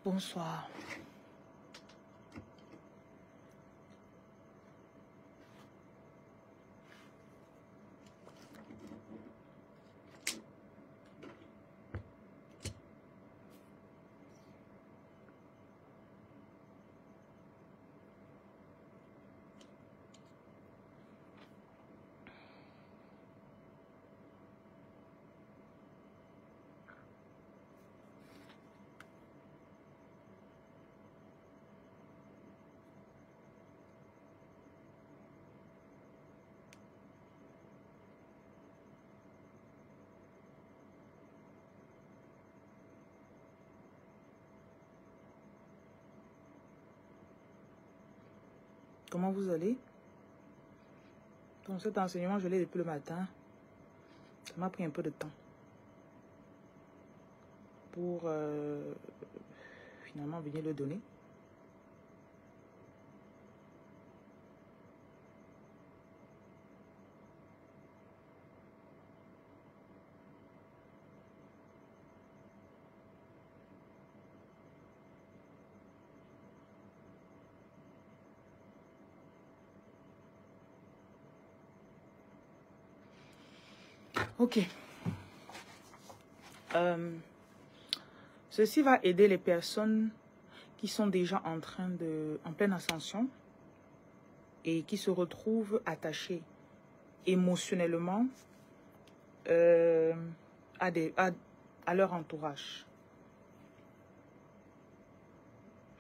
Bonsoir. Comment vous allez? Donc cet enseignement, je l'ai depuis le matin. Ça m'a pris un peu de temps pour finalement venir le donner. Ok. Ceci va aider les personnes qui sont déjà en pleine ascension et qui se retrouvent attachées émotionnellement à leur entourage.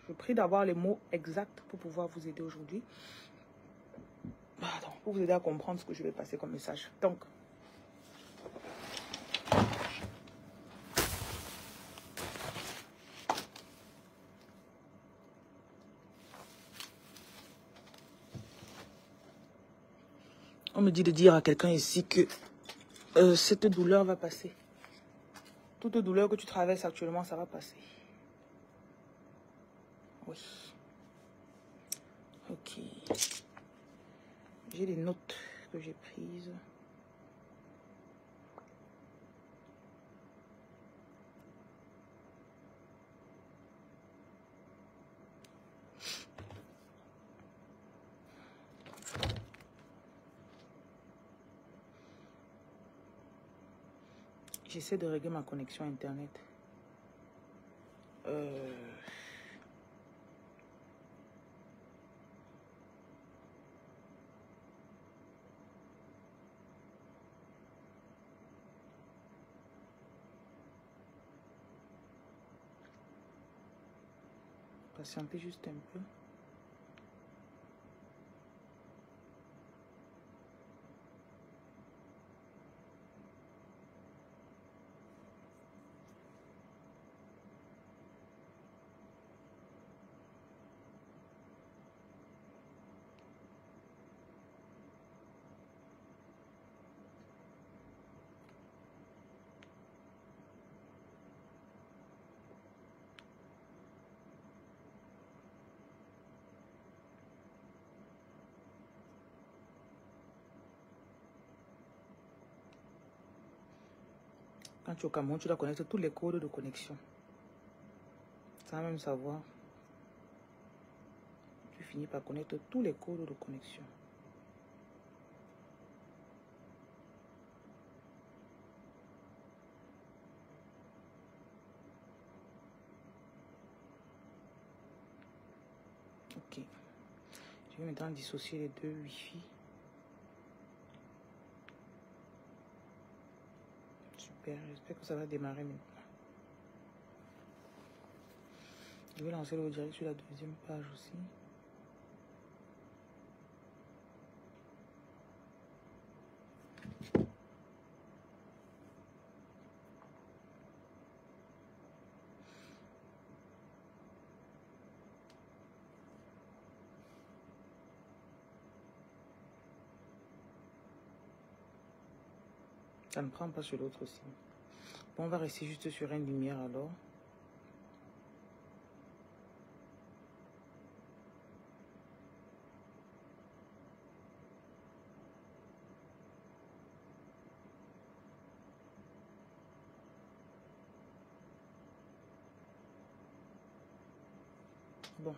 Je prie d'avoir les mots exacts pour pouvoir vous aider aujourd'hui. Pardon, pour vous aider à comprendre ce que je vais passer comme message. Donc, on me dit de dire à quelqu'un ici que cette douleur va passer. Toute douleur que tu traverses actuellement, ça va passer. Oui. Ok. J'ai des notes que j'ai prises. J'essaie de régler ma connexion Internet. Patientez juste un peu. Quand tu es au Cameroun, tu dois connaître tous les codes de connexion. Sans même savoir. Tu finis par connaître tous les codes de connexion. Ok. Je vais maintenant dissocier les deux Wi-Fi. Super, j'espère que ça va démarrer maintenant. Je vais lancer le direct sur la deuxième page aussi. Ça ne prend pas sur l'autre aussi. Bon, on va rester juste sur une lumière alors. Bon.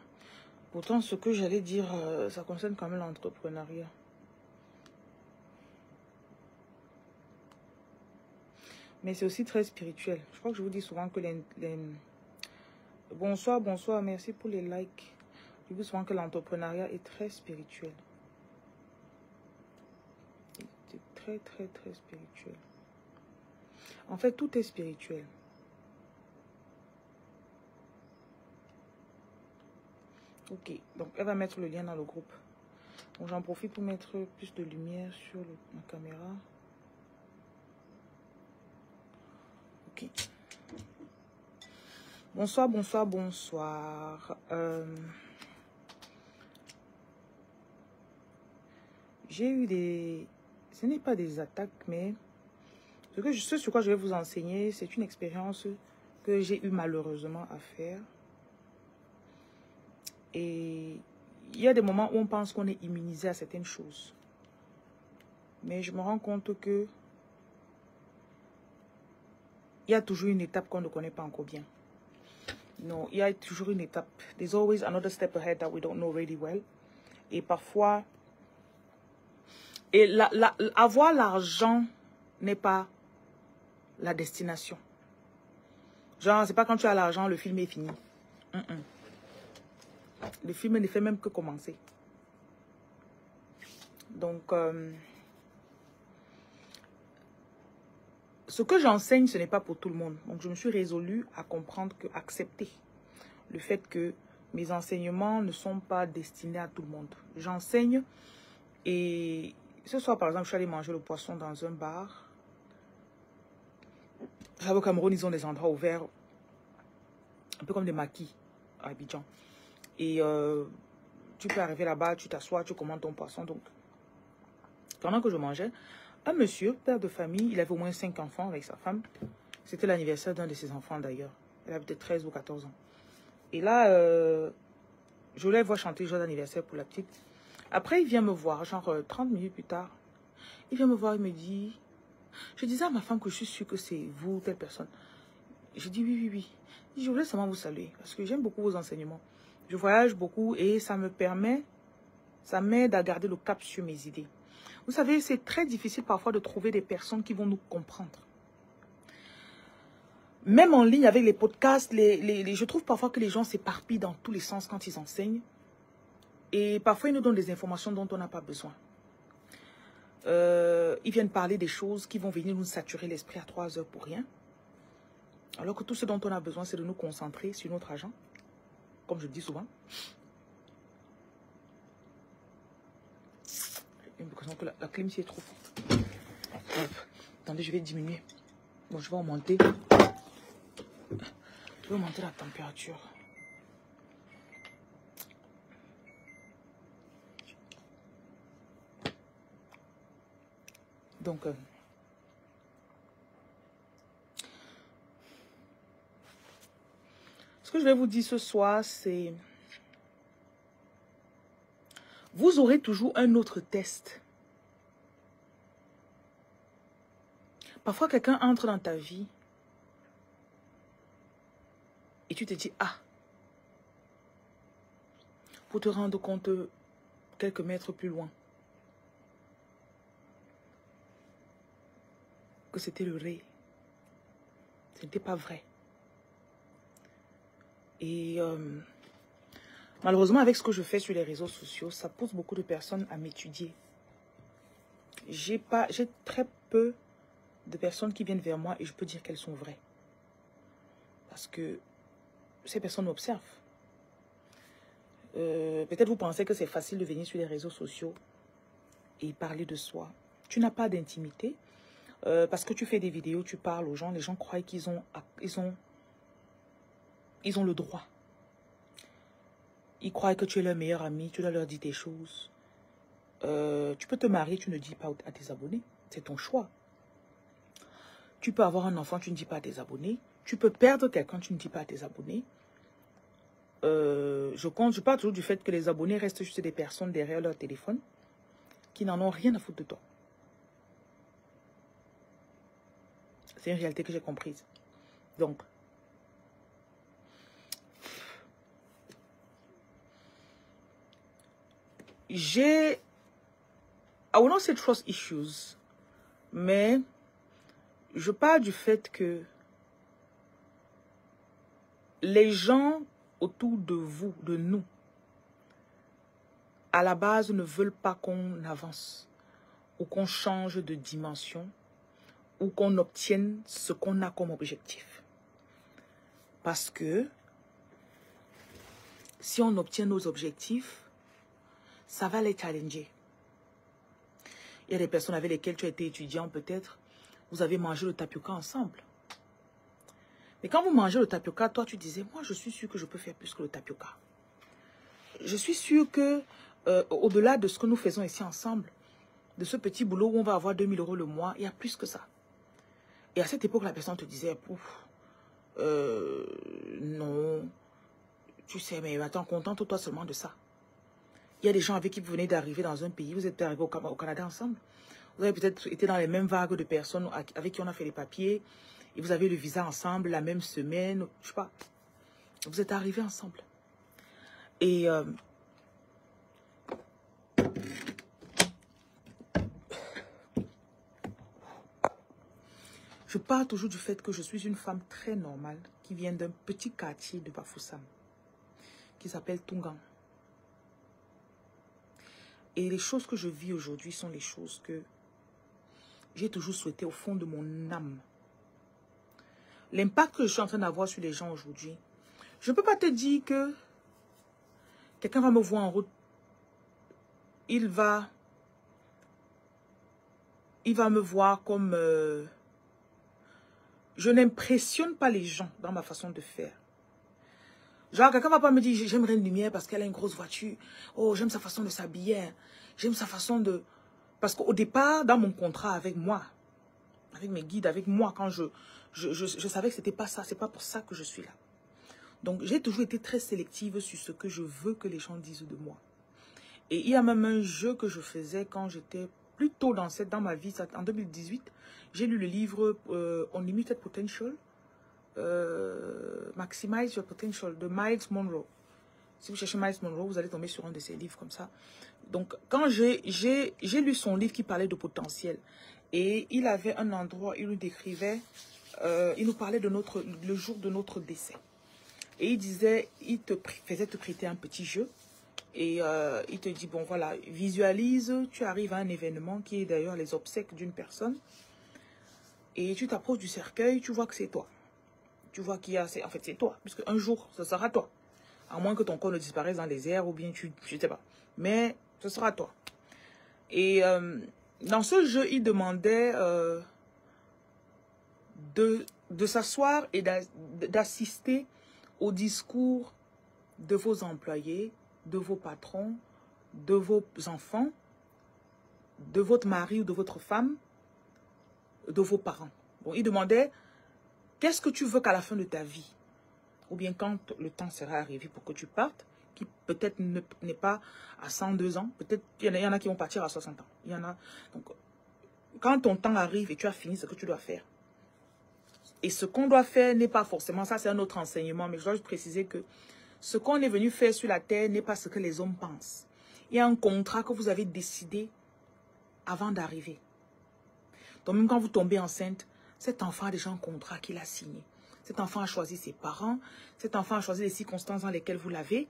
Pourtant, ce que j'allais dire, ça concerne quand même l'entrepreneuriat. Mais c'est aussi très spirituel. Je crois que je vous dis souvent que Bonsoir, bonsoir, merci pour les likes. Je vous dis souvent que l'entrepreneuriat est très spirituel. C'est très, très, très spirituel. En fait, tout est spirituel. Ok, donc elle va mettre le lien dans le groupe. Donc j'en profite pour mettre plus de lumière sur ma caméra. Ok. Bonsoir, bonsoir, bonsoir. J'ai eu des... Ce n'est pas des attaques, mais... Ce sur quoi je vais vous enseigner, c'est une expérience que j'ai eu malheureusement à faire. Et il y a des moments où on pense qu'on est immunisé à certaines choses. Mais je me rends compte que il y a toujours une étape qu'on ne connaît pas encore bien. Non, il y a toujours une étape. There's always another step ahead that we don't know really well. Et parfois... Et avoir l'argent n'est pas la destination. Genre, c'est pas quand tu as l'argent, le film est fini. Le film ne fait même que commencer. Donc, ce que j'enseigne, ce n'est pas pour tout le monde. Donc, je me suis résolue à comprendre, accepter le fait que mes enseignements ne sont pas destinés à tout le monde. J'enseigne et ce soir, par exemple, je suis allée manger le poisson dans un bar. Vous savez, au Cameroun, ils ont des endroits ouverts, un peu comme des maquis à Abidjan. Et tu peux arriver là-bas, tu t'assois, tu commandes ton poisson. Donc, pendant que je mangeais, un monsieur, père de famille, il avait au moins 5 enfants avec sa femme. C'était l'anniversaire d'un de ses enfants d'ailleurs. Elle avait peut-être 13 ou 14 ans. Et là, je voulais voir chanter le jour d'anniversaire pour la petite. Après, il vient me voir, genre 30 minutes plus tard. Il vient me voir, il me dit... Je disais à ma femme que je suis sûre que c'est vous, telle personne. Je dis oui, oui, oui. Je voulais seulement vous saluer parce que j'aime beaucoup vos enseignements. Je voyage beaucoup et ça me permet, ça m'aide à garder le cap sur mes idées. Vous savez, c'est très difficile parfois de trouver des personnes qui vont nous comprendre. Même en ligne avec les podcasts, je trouve parfois que les gens s'éparpillent dans tous les sens quand ils enseignent. Et parfois, ils nous donnent des informations dont on n'a pas besoin. Ils viennent parler des choses qui vont venir nous saturer l'esprit à 3 heures pour rien. Alors que tout ce dont on a besoin, c'est de nous concentrer sur notre argent. Comme je le dis souvent. J'ai l'impression que la clim ici est trop forte. Attendez, je vais diminuer. Bon, je vais augmenter. Je vais augmenter la température. Donc, ce que je vais vous dire ce soir, c'est... Vous aurez toujours un autre test. Parfois, quelqu'un entre dans ta vie et tu te dis, ah, pour te rendre compte quelques mètres plus loin que c'était le vrai. Ce n'était pas vrai. Et malheureusement, avec ce que je fais sur les réseaux sociaux, ça pousse beaucoup de personnes à m'étudier. J'ai très peu de personnes qui viennent vers moi et je peux dire qu'elles sont vraies. Parce que ces personnes m'observent. Peut-être vous pensez que c'est facile de venir sur les réseaux sociaux et parler de soi. Tu n'as pas d'intimité. Parce que tu fais des vidéos, tu parles aux gens, les gens croient qu'ils ont le droit. Ils croient que tu es leur meilleur ami, tu dois leur dire des choses. Tu peux te marier, tu ne dis pas à tes abonnés. C'est ton choix. Tu peux avoir un enfant, tu ne dis pas à tes abonnés. Tu peux perdre quelqu'un, tu ne dis pas à tes abonnés. Je parle toujours du fait que les abonnés restent juste des personnes derrière leur téléphone qui n'en ont rien à foutre de toi. C'est une réalité que j'ai comprise. Donc, I will not say trust issues, mais je parle du fait que les gens autour de vous, de nous, à la base ne veulent pas qu'on avance ou qu'on change de dimension ou qu'on obtienne ce qu'on a comme objectif. Parce que si on obtient nos objectifs, ça va les challenger. Il y a des personnes avec lesquelles tu as été étudiant peut-être, vous avez mangé le tapioca ensemble. Mais quand vous mangez le tapioca, toi tu disais, moi je suis sûr que je peux faire plus que le tapioca. Je suis sûr que au-delà de ce que nous faisons ici ensemble, de ce petit boulot où on va avoir 2000 € le mois, il y a plus que ça. Et à cette époque, la personne te disait, non, tu sais, mais attends, contente-toi seulement de ça. Il y a des gens avec qui vous venez d'arriver dans un pays, vous êtes arrivés au Canada ensemble. Vous avez peut-être été dans les mêmes vagues de personnes avec qui on a fait les papiers. Et vous avez le visa ensemble la même semaine. Je sais pas. Vous êtes arrivés ensemble. Et je parle toujours du fait que je suis une femme très normale qui vient d'un petit quartier de Bafoussam qui s'appelle Tungan. Et les choses que je vis aujourd'hui sont les choses que j'ai toujours souhaité au fond de mon âme. L'impact que je suis en train d'avoir sur les gens aujourd'hui, je ne peux pas te dire que quelqu'un va me voir en route, il va me voir comme... je n'impressionne pas les gens dans ma façon de faire. Genre, quelqu'un va pas me dire, j'aimerais une lumière parce qu'elle a une grosse voiture. Oh, j'aime sa façon de s'habiller. J'aime sa façon de... Parce qu'au départ, dans mon contrat avec moi, avec mes guides, avec moi, quand je savais que c'était pas ça. C'est pas pour ça que je suis là. Donc, j'ai toujours été très sélective sur ce que je veux que les gens disent de moi. Et il y a même un jeu que je faisais quand j'étais plus tôt dans ma vie, en 2018. J'ai lu le livre Unlimited Potential. Maximize Your Potential de Miles Monroe. Si vous cherchez Miles Monroe, vous allez tomber sur un de ses livres comme ça. Donc, quand j'ai lu son livre qui parlait de potentiel, et il avait un endroit, il nous décrivait, il nous parlait de le jour de notre décès. Et il disait, il te faisait te prêter un petit jeu, et il te dit, bon voilà, visualise, tu arrives à un événement qui est d'ailleurs les obsèques d'une personne, et tu t'approches du cercueil, tu vois que c'est toi. Tu vois qu'il y a... En fait, c'est toi. Puisque un jour, ce sera toi. À moins que ton corps ne disparaisse dans les airs ou bien je ne sais pas. Mais ce sera toi. Et dans ce jeu, il demandait de s'asseoir et d'assister au discours de vos employés, de vos patrons, de vos enfants, de votre mari ou de votre femme, de vos parents. Bon, il demandait... Qu'est-ce que tu veux qu'à la fin de ta vie, ou bien quand le temps sera arrivé pour que tu partes, qui peut-être n'est pas à 102 ans, peut-être il y en a qui vont partir à 60 ans. Il y en a. Donc, quand ton temps arrive et tu as fini ce que tu dois faire, et ce qu'on doit faire n'est pas forcément, ça c'est un autre enseignement, mais je dois juste préciser que ce qu'on est venu faire sur la terre n'est pas ce que les hommes pensent. Il y a un contrat que vous avez décidé avant d'arriver. Donc même quand vous tombez enceinte, cet enfant a déjà un contrat qu'il a signé. Cet enfant a choisi ses parents. Cet enfant a choisi les circonstances dans lesquelles vous l'avez.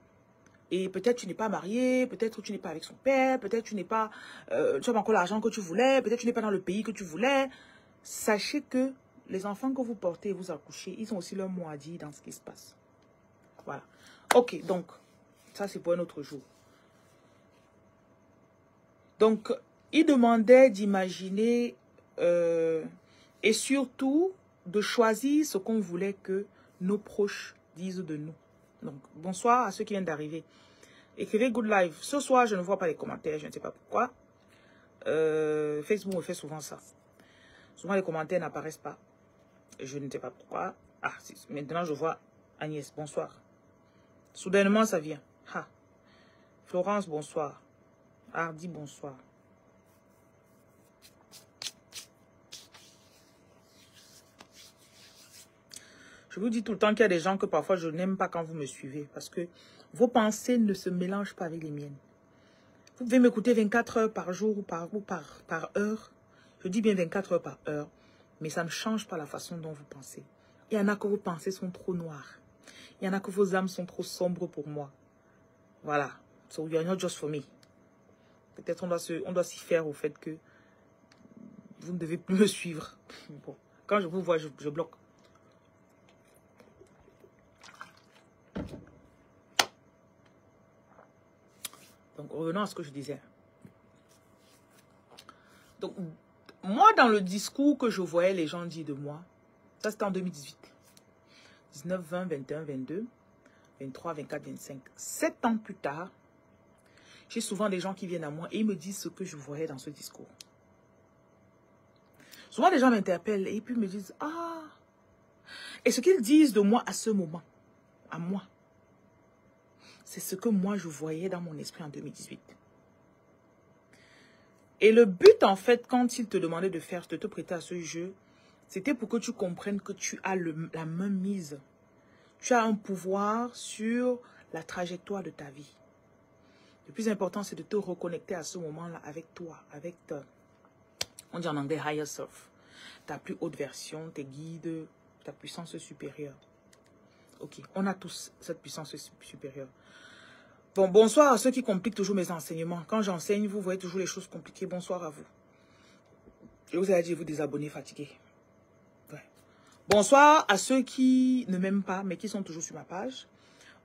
Et peut-être tu n'es pas marié, peut-être tu n'es pas avec son père, peut-être tu n'es pas, tu n'as pas encore l'argent que tu voulais, peut-être tu n'es pas dans le pays que tu voulais. Sachez que les enfants que vous portez et vous accouchez, ils ont aussi leur mot à dire dans ce qui se passe. Voilà. Ok, donc, ça c'est pour un autre jour. Donc, il demandait d'imaginer... et surtout, de choisir ce qu'on voulait que nos proches disent de nous. Donc, bonsoir à ceux qui viennent d'arriver. Écrivez good live. Ce soir, je ne vois pas les commentaires, je ne sais pas pourquoi. Facebook me fait souvent ça. Souvent, les commentaires n'apparaissent pas. Je ne sais pas pourquoi. Ah, maintenant, je vois Agnès, bonsoir. Soudainement, ça vient. Ha. Florence, bonsoir. Hardy, bonsoir. Je vous dis tout le temps qu'il y a des gens que parfois je n'aime pas quand vous me suivez. Parce que vos pensées ne se mélangent pas avec les miennes. Vous pouvez m'écouter 24 heures par jour ou par heure. Je dis bien 24 heures par heure. Mais ça ne change pas la façon dont vous pensez. Il y en a que vos pensées sont trop noires. Il y en a que vos âmes sont trop sombres pour moi. Voilà. So you are not just for me. Peut-être on doit s'y faire au fait que vous ne devez plus me suivre. Bon. Quand je vous vois, je bloque. Donc, revenons à ce que je disais. Donc, moi, dans le discours que je voyais les gens dire de moi, ça c'était en 2018. 19, 20, 21, 22, 23, 24, 25. 7 ans plus tard, j'ai souvent des gens qui viennent à moi et ils me disent ce que je voyais dans ce discours. Souvent, les gens m'interpellent et puis me disent, ah, et ce qu'ils disent de moi à ce moment, à moi, c'est ce que moi je voyais dans mon esprit en 2018. Et le but, en fait, quand ils te demandaient de te prêter à ce jeu, c'était pour que tu comprennes que tu as la main mise. Tu as un pouvoir sur la trajectoire de ta vie. Le plus important, c'est de te reconnecter à ce moment-là avec toi, avec on dit en anglais higher self, ta plus haute version, tes guides, ta puissance supérieure. Ok, on a tous cette puissance supérieure. Bon, bonsoir à ceux qui compliquent toujours mes enseignements. Quand j'enseigne, vous voyez toujours les choses compliquées. Bonsoir à vous. Je vous ai dit, vous désabonnez fatigués. Ouais. Bonsoir à ceux qui ne m'aiment pas, mais qui sont toujours sur ma page.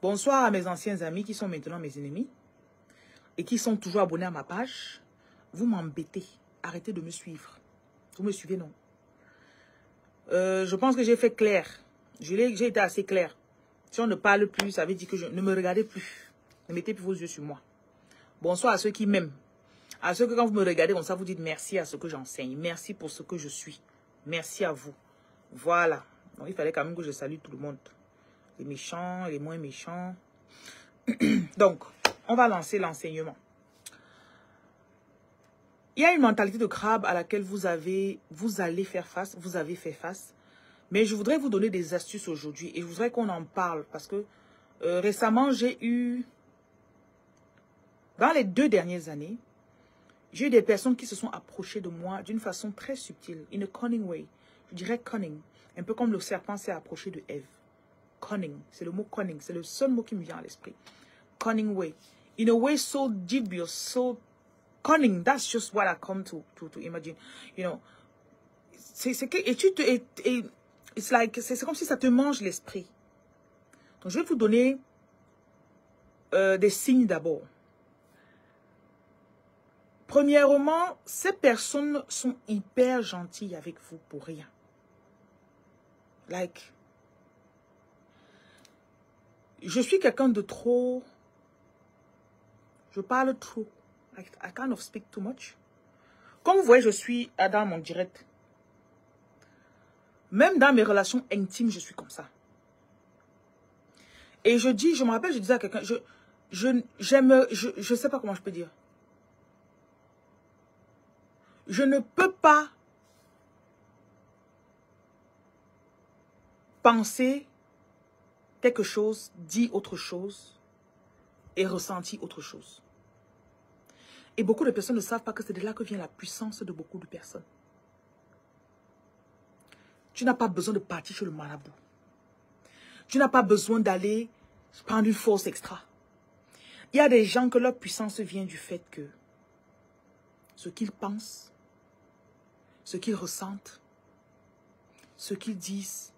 Bonsoir à mes anciens amis qui sont maintenant mes ennemis. Et qui sont toujours abonnés à ma page. Vous m'embêtez. Arrêtez de me suivre. Vous me suivez, non? Je pense que j'ai fait clair. J'ai été assez clair. Si on ne parle plus, ça veut dire que ne me regardez plus. Ne mettez plus vos yeux sur moi. Bonsoir à ceux qui m'aiment. À ceux que quand vous me regardez comme ça, vous dites merci à ce que j'enseigne. Merci pour ce que je suis. Merci à vous. Voilà. Donc, il fallait quand même que je salue tout le monde. Les méchants, les moins méchants. Donc, on va lancer l'enseignement. Il y a une mentalité de crabe à laquelle vous allez faire face. Vous avez fait face. Mais je voudrais vous donner des astuces aujourd'hui. Et je voudrais qu'on en parle. Parce que récemment, j'ai eu... Dans les 2 dernières années, j'ai eu des personnes qui se sont approchées de moi d'une façon très subtile. In a cunning way. Je dirais cunning. Un peu comme le serpent s'est approché de Ève. Cunning. C'est le mot cunning. C'est le seul mot qui me vient à l'esprit. Cunning way. In a way so dubious, so cunning. That's just what I come to imagine. You know. C'est comme si ça te mange l'esprit. Donc, je vais vous donner des signes d'abord. Premièrement, ces personnes sont hyper gentilles avec vous pour rien. Like, je suis quelqu'un de trop... Je parle trop. I kind of speak too much. Comme vous voyez, je suis dans mon direct. Même dans mes relations intimes, je suis comme ça. Et je me rappelle, je disais à quelqu'un, je sais pas comment je peux dire. Je ne peux pas penser quelque chose, dire autre chose et ressentir autre chose. Et beaucoup de personnes ne savent pas que c'est de là que vient la puissance de beaucoup de personnes. Tu n'as pas besoin de partir chez le marabout. Tu n'as pas besoin d'aller prendre une force extra. Il y a des gens que leur puissance vient du fait que ce qu'ils pensent, ce qu'ils ressentent, ce qu'ils disent,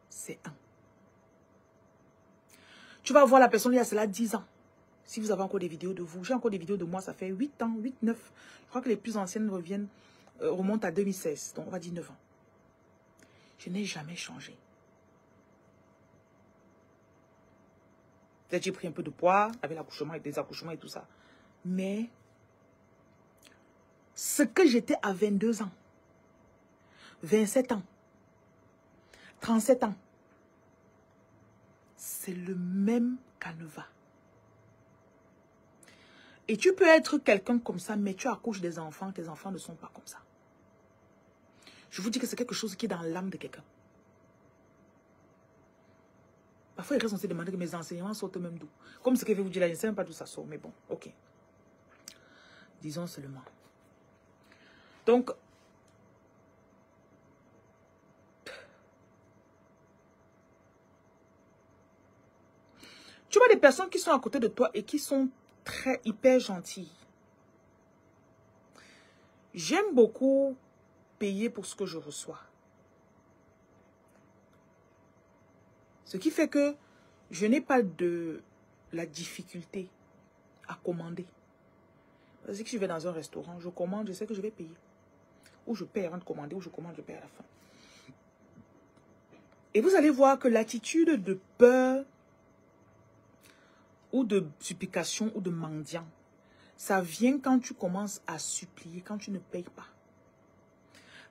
c'est un. Tu vas voir la personne il y a cela 10 ans. Si vous avez encore des vidéos de vous, j'ai encore des vidéos de moi, ça fait 8 ans, 8, 9. Je crois que les plus anciennes remontent à 2016, donc on va dire 9 ans. Je n'ai jamais changé. Peut-être j'ai pris un peu de poids avec l'accouchement et des accouchements et tout ça. Mais ce que j'étais à 22 ans, 27 ans, 37 ans, c'est le même canevas. Et tu peux être quelqu'un comme ça, mais tu accouches des enfants, tes enfants ne sont pas comme ça. Je vous dis que c'est quelque chose qui est dans l'âme de quelqu'un. Parfois, il reste, on s'est demandé que mes enseignements sortent même d'où. Comme ce que je vais vous dire là, je ne sais même pas d'où ça sort, mais bon, ok. Disons seulement. Donc, tu vois des personnes qui sont à côté de toi et qui sont hyper gentilles. J'aime beaucoup payer pour ce que je reçois. Ce qui fait que je n'ai pas de la difficulté à commander. Parce que si je vais dans un restaurant, je commande, je sais que je vais payer. Ou je paye avant de commander, ou je commande, je paye à la fin. Et vous allez voir que l'attitude de peur ou de supplication ou de mendiant, ça vient quand tu commences à supplier, quand tu ne payes pas.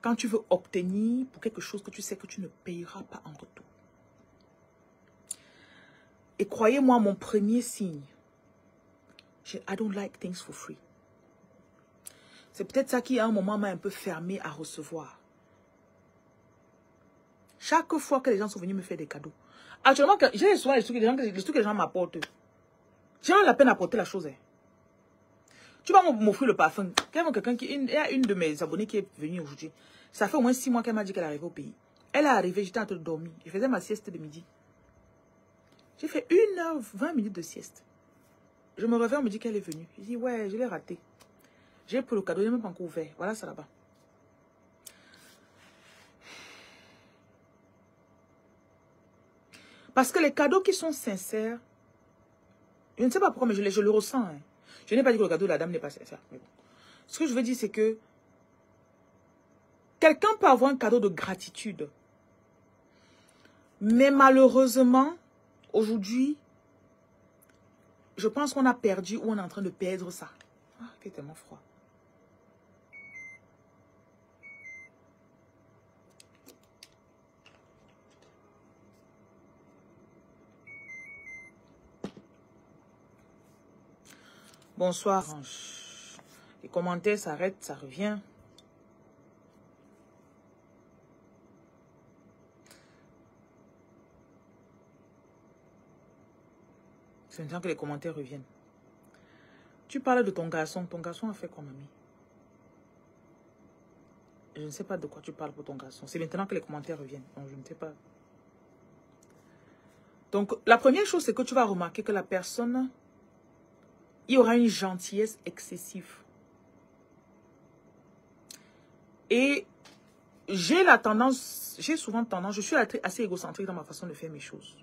Quand tu veux obtenir pour quelque chose que tu sais que tu ne payeras pas en retour. Et croyez-moi, mon premier signe, I don't like things for free. C'est peut-être ça qui à un moment m'a un peu fermé à recevoir. Chaque fois que les gens sont venus me faire des cadeaux. Actuellement, j'ai souvent les trucs que les gens m'apportent. J'ai la peine à porter la chose. Hein. Tu vas m'offrir le parfum. Il y a une de mes abonnées qui est venue aujourd'hui. Ça fait au moins 6 mois qu'elle m'a dit qu'elle arrivait au pays. Elle est arrivée, j'étais en train de dormir. Je faisais ma sieste de midi. J'ai fait 1h20 de sieste. Je me réveille, on me dit qu'elle est venue. Je dis, ouais, je l'ai raté. J'ai pris le cadeau, je n'ai même pas encore ouvert. Voilà ça là-bas. Parce que les cadeaux qui sont sincères, je ne sais pas pourquoi, mais je le ressens. Hein. Je n'ai pas dit que le cadeau de la dame n'est pas sincère. Mais bon. Ce que je veux dire, c'est que quelqu'un peut avoir un cadeau de gratitude. Mais malheureusement, aujourd'hui, je pense qu'on a perdu ou on est en train de perdre ça. Ah, il fait tellement froid. Bonsoir. Les commentaires s'arrêtent, ça revient. C'est maintenant que les commentaires reviennent. Tu parles de ton garçon. Ton garçon a fait quoi, mamie? Je ne sais pas de quoi tu parles pour ton garçon. C'est maintenant que les commentaires reviennent. Donc, je ne sais pas. Donc, la première chose, c'est que tu vas remarquer que la personne, il y aura une gentillesse excessive. Et j'ai souvent tendance, je suis assez égocentrique dans ma façon de faire mes choses.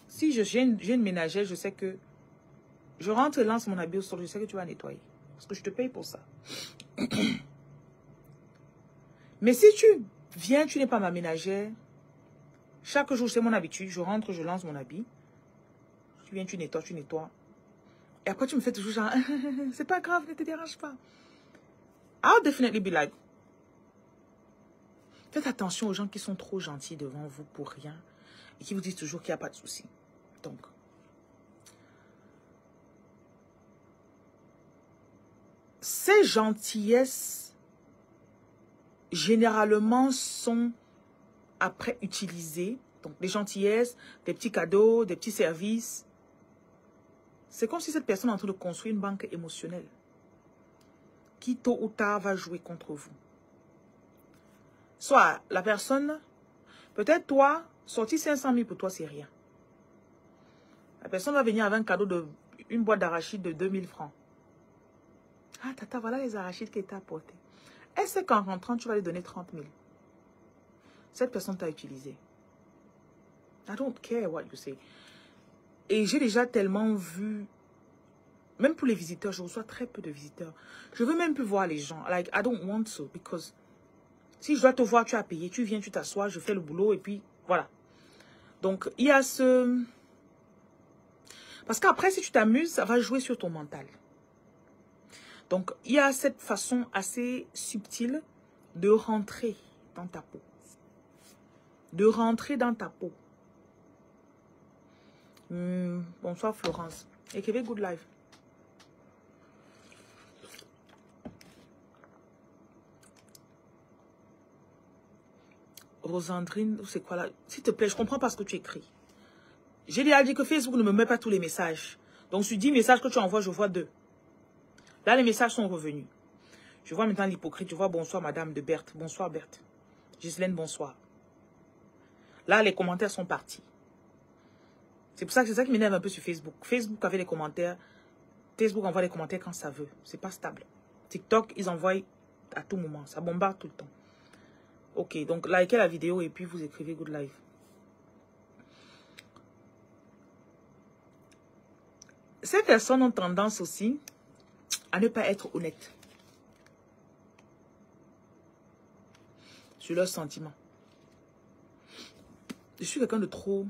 Si j'ai une ménagère, je sais que je rentre et lance mon habit au sol, je sais que tu vas nettoyer. Parce que je te paye pour ça. Mais si tu viens, tu n'es pas ma ménagère, chaque jour, c'est mon habitude, je rentre, je lance mon habit. Tu viens, tu nettoies. Et après, tu me fais toujours genre, c'est pas grave, ne te dérange pas. I'll definitely be like, faites attention aux gens qui sont trop gentils devant vous pour rien et qui vous disent toujours qu'il n'y a pas de souci. Donc, ces gentillesses, généralement, sont après utilisées. Donc, des gentillesses, des petits cadeaux, des petits services. C'est comme si cette personne est en train de construire une banque émotionnelle qui, tôt ou tard, va jouer contre vous. Soit la personne, peut-être toi, sortir 500 000 pour toi, c'est rien. La personne va venir avec un cadeau une boîte d'arachides de 2000 francs. Ah, tata, voilà les arachides qu'elle t'a apportés. Est-ce qu'en rentrant, tu vas lui donner 30 000? Cette personne t'a utilisé. I don't care what you say. Et j'ai déjà tellement vu, même pour les visiteurs, je reçois très peu de visiteurs. Je veux même plus voir les gens. Like, I don't want to, because si je dois te voir, tu as payé, tu viens, tu t'assois, je fais le boulot et puis voilà. Donc, il y a ce... Parce qu'après, si tu t'amuses, ça va jouer sur ton mental. Donc, il y a cette façon assez subtile de rentrer dans ta peau. De rentrer dans ta peau. Bonsoir Florence. Et Kevin, good life. Rosandrine, c'est quoi là? S'il te plaît, je comprends pas ce que tu écris. J'ai déjà dit que Facebook ne me met pas tous les messages. Donc, sur 10 messages que tu envoies, je vois 2. Là, les messages sont revenus. Je vois maintenant l'hypocrite. Je vois bonsoir, madame de Berthe. Bonsoir, Berthe. Ghislaine, bonsoir. Là, les commentaires sont partis. C'est pour ça que c'est ça qui m'énerve un peu sur Facebook. Facebook avait les commentaires. Facebook envoie les commentaires quand ça veut. C'est pas stable. TikTok, ils envoient à tout moment. Ça bombarde tout le temps. Ok, donc likez la vidéo et puis vous écrivez good live. Ces personnes ont tendance aussi à ne pas être honnêtes sur leurs sentiments. Je suis quelqu'un de trop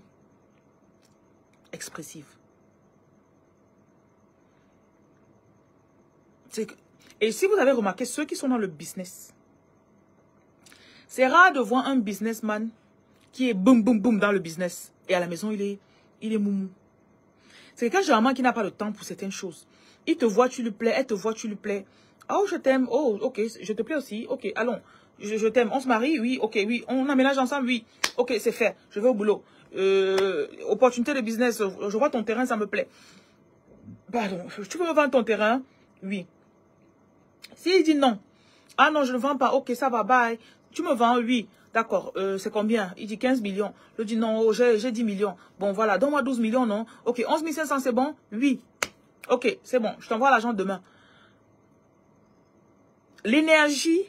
expressif. Et si vous avez remarqué, ceux qui sont dans le business, c'est rare de voir un businessman qui est boum boum boum dans le business et à la maison il est moumou. C'est quelqu'un généralement qui n'a pas le temps pour certaines choses. Il te voit, tu lui plais, elle te voit, tu lui plais. Oh, je t'aime, oh, ok, je te plais aussi, ok, allons. Je t'aime, on se marie, oui, ok, oui, on emménage ensemble, oui, ok, c'est fait, je vais au boulot. Opportunité de business, je vois ton terrain, ça me plaît. Pardon, tu veux me vendre ton terrain? Oui. S'il dit non, ah non, je ne vends pas, ok, ça va, bye. Tu me vends, oui, d'accord, c'est combien? Il dit 15 millions. Je dis non, oh, j'ai 10 millions. Bon, voilà, donne-moi 12 millions, non? Ok, 11 500, c'est bon? Oui. Ok, c'est bon, je t'envoie l'argent demain. L'énergie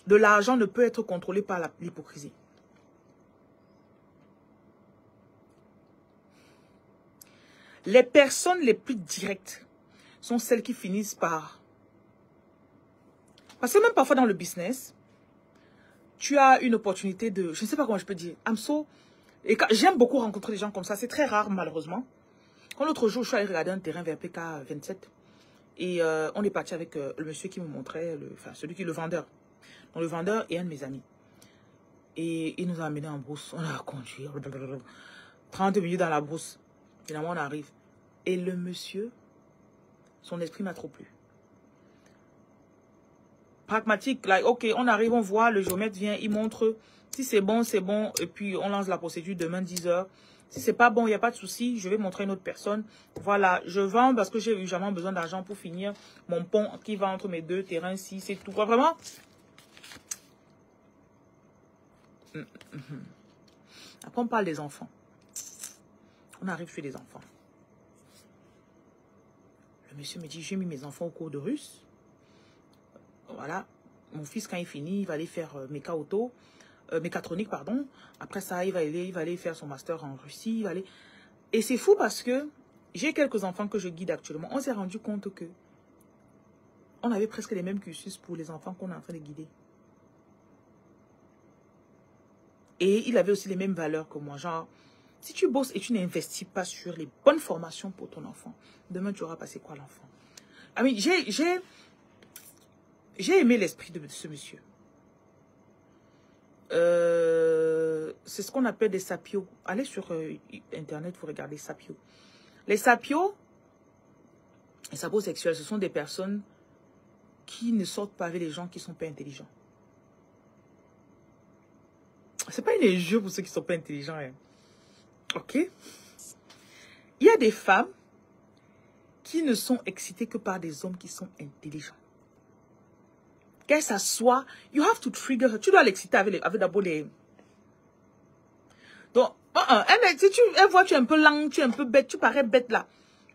de l'argent ne peut être contrôlée par l'hypocrisie. Les personnes les plus directes sont celles qui finissent par... Parce que même parfois dans le business, tu as une opportunité de... Je ne sais pas comment je peux dire. Et j'aime beaucoup rencontrer des gens comme ça. C'est très rare, malheureusement. Quand l'autre jour, je suis allé regarder un terrain vers PK 27. Et on est parti avec le monsieur qui me montrait, celui qui est le vendeur. Donc le vendeur est un de mes amis. Et il nous a amenés en brousse. On a conduit. 30 minutes dans la brousse. Finalement, on arrive. Et le monsieur, son esprit m'a trop plu. Pragmatique, like, ok, on arrive, on voit, le géomètre vient, il montre. Si c'est bon, c'est bon. Et puis, on lance la procédure demain 10 h. Si c'est pas bon, il n'y a pas de souci. Je vais montrer une autre personne. Voilà, je vends parce que j'ai urgemment besoin d'argent pour finir mon pont qui va entre mes deux terrains. Si c'est tout. Vraiment. Après, on parle des enfants. On arrive chez les enfants. Le monsieur me dit, j'ai mis mes enfants au cours de russe. Voilà. Mon fils, quand il finit, il va aller faire mécatronique, pardon. Après ça, il va aller faire son master en Russie. Et c'est fou parce que j'ai quelques enfants que je guide actuellement. On s'est rendu compte que on avait presque les mêmes cursus pour les enfants qu'on est en train de guider. Et il avait aussi les mêmes valeurs que moi. Genre, si tu bosses et tu n'investis pas sur les bonnes formations pour ton enfant, demain tu auras passé quoi l'enfant? Ah oui, j'ai aimé l'esprit de ce monsieur. C'est ce qu'on appelle des sapios. Allez sur Internet, vous regardez sapios. Les sapios, les sapiosexuels, ce sont des personnes qui ne sortent pas avec les gens qui ne sont pas intelligents. C'est pas une injure pour ceux qui ne sont pas intelligents. Hein. Ok? Il y a des femmes qui ne sont excitées que par des hommes qui sont intelligents. Qu'elle s'assoit, you have to trigger her. Tu dois l'exciter avec d'abord les... Donc, si elle voit, tu es un peu lent, tu es un peu bête, tu parais bête là.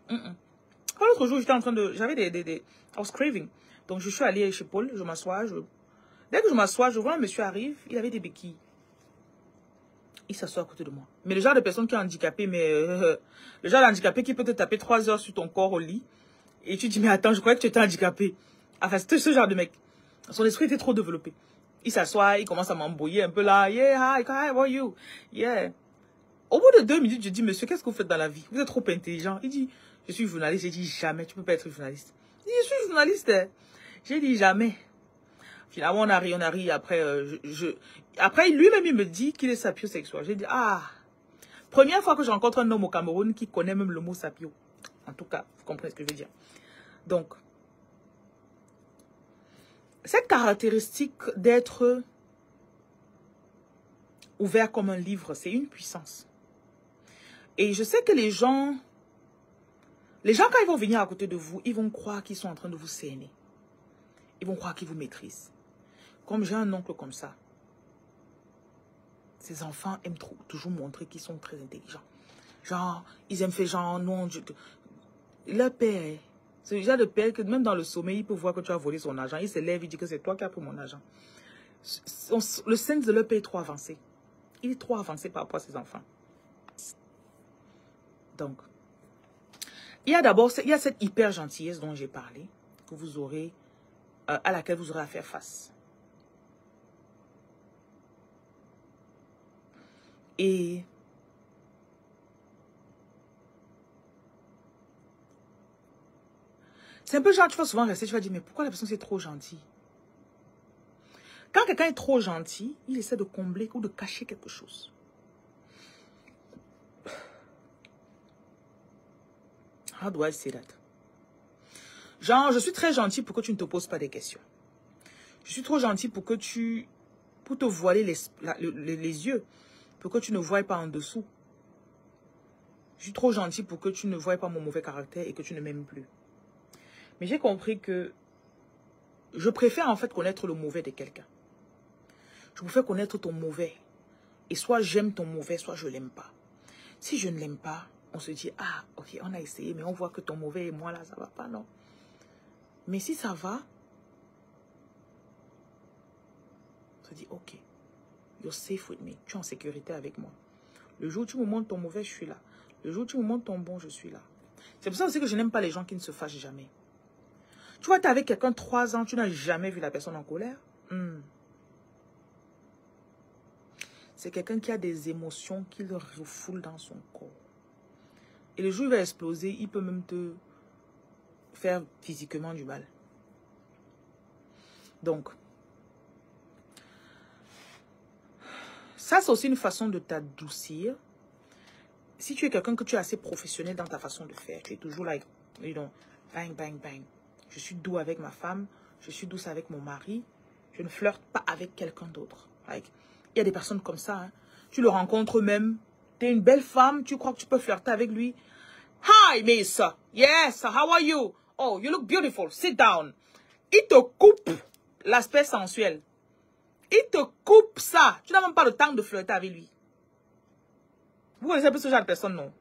Quand l'autre jour, j'étais en train de... J'avais I was craving. Donc, je suis allée chez Paul, je m'assois. Dès que je m'assois, je vois un monsieur arrive, il avait des béquilles. Il s'assoit à côté de moi. Mais le genre de personne qui est handicapée, le genre d'handicapé qui peut te taper 3 heures sur ton corps au lit. Et tu dis, mais attends, je croyais que tu étais handicapé. Enfin, c'était ce genre de mec. Son esprit était trop développé. Il s'assoit, il commence à m'embrouiller un peu là. Yeah, hi, how are you? Yeah. Au bout de 2 minutes, je dis, monsieur, qu'est-ce que vous faites dans la vie? Vous êtes trop intelligent. Il dit, je suis journaliste. J'ai dit, jamais, tu peux pas être journaliste. Il dit, je suis journaliste. J'ai dit, jamais. Finalement, on arrive. Après, après lui-même, il me dit qu'il est sapiosexuel. J'ai dit, ah, première fois que je rencontre un homme au Cameroun qui connaît même le mot sapio. En tout cas, vous comprenez ce que je veux dire. Donc, cette caractéristique d'être ouvert comme un livre, c'est une puissance. Et je sais que les gens Les gens, quand ils vont venir à côté de vous, ils vont croire qu'ils sont en train de vous cerner. Ils vont croire qu'ils vous maîtrisent. Comme j'ai un oncle comme ça. Ces enfants aiment toujours montrer qu'ils sont très intelligents. Genre, ils aiment faire genre, non, leur père, c'est le genre de père que même dans le sommeil, il peut voir que tu as volé son argent. Il se lève, il dit que c'est toi qui as pris mon argent. Le sens de leur père est trop avancé. Il est trop avancé par rapport à ses enfants. Donc, il y a d'abord, il y a cette hyper gentillesse dont j'ai parlé, que vous aurez, à laquelle vous aurez à faire face. Et c'est un peu genre, tu vas souvent rester, tu vas dire, mais pourquoi la personne c'est trop gentil? Quand quelqu'un est trop gentil, il essaie de combler ou de cacher quelque chose. How do I say that? Genre, je suis très gentil pour que tu ne te poses pas des questions. Je suis trop gentil pour que pour te voiler les yeux, pour que tu ne voies pas en dessous. Je suis trop gentil pour que tu ne voies pas mon mauvais caractère et que tu ne m'aimes plus. Mais j'ai compris que je préfère en fait connaître le mauvais de quelqu'un. Je préfère connaître ton mauvais. Et soit j'aime ton mauvais, soit je ne l'aime pas. Si je ne l'aime pas, on se dit, ah, ok, on a essayé, mais on voit que ton mauvais et moi là, ça ne va pas, non. Mais si ça va, on se dit, ok, you're safe with me. Tu es en sécurité avec moi. Le jour où tu me montres ton mauvais, je suis là. Le jour où tu me montres ton bon, je suis là. C'est pour ça aussi que je n'aime pas les gens qui ne se fâchent jamais. Tu vois, tu es avec quelqu'un 3 ans, tu n'as jamais vu la personne en colère. C'est quelqu'un qui a des émotions qui le refoulent dans son corps. Et le jour où il va exploser, il peut même te faire physiquement du mal. Donc, ça c'est aussi une façon de t'adoucir. Si tu es quelqu'un que tu es assez professionnel dans ta façon de faire, tu es toujours like, you know, bang, bang, bang. Je suis doux avec ma femme, je suis douce avec mon mari, je ne flirte pas avec quelqu'un d'autre. Like, il y a des personnes comme ça, hein. Tu le rencontres même, tu es une belle femme, tu crois que tu peux flirter avec lui. Hi, miss. Yes, how are you? Oh, you look beautiful. Sit down. Il te coupe l'aspect sensuel. Il te coupe ça. Tu n'as même pas le temps de flirter avec lui. Vous connaissez un peu ce genre de personne, non?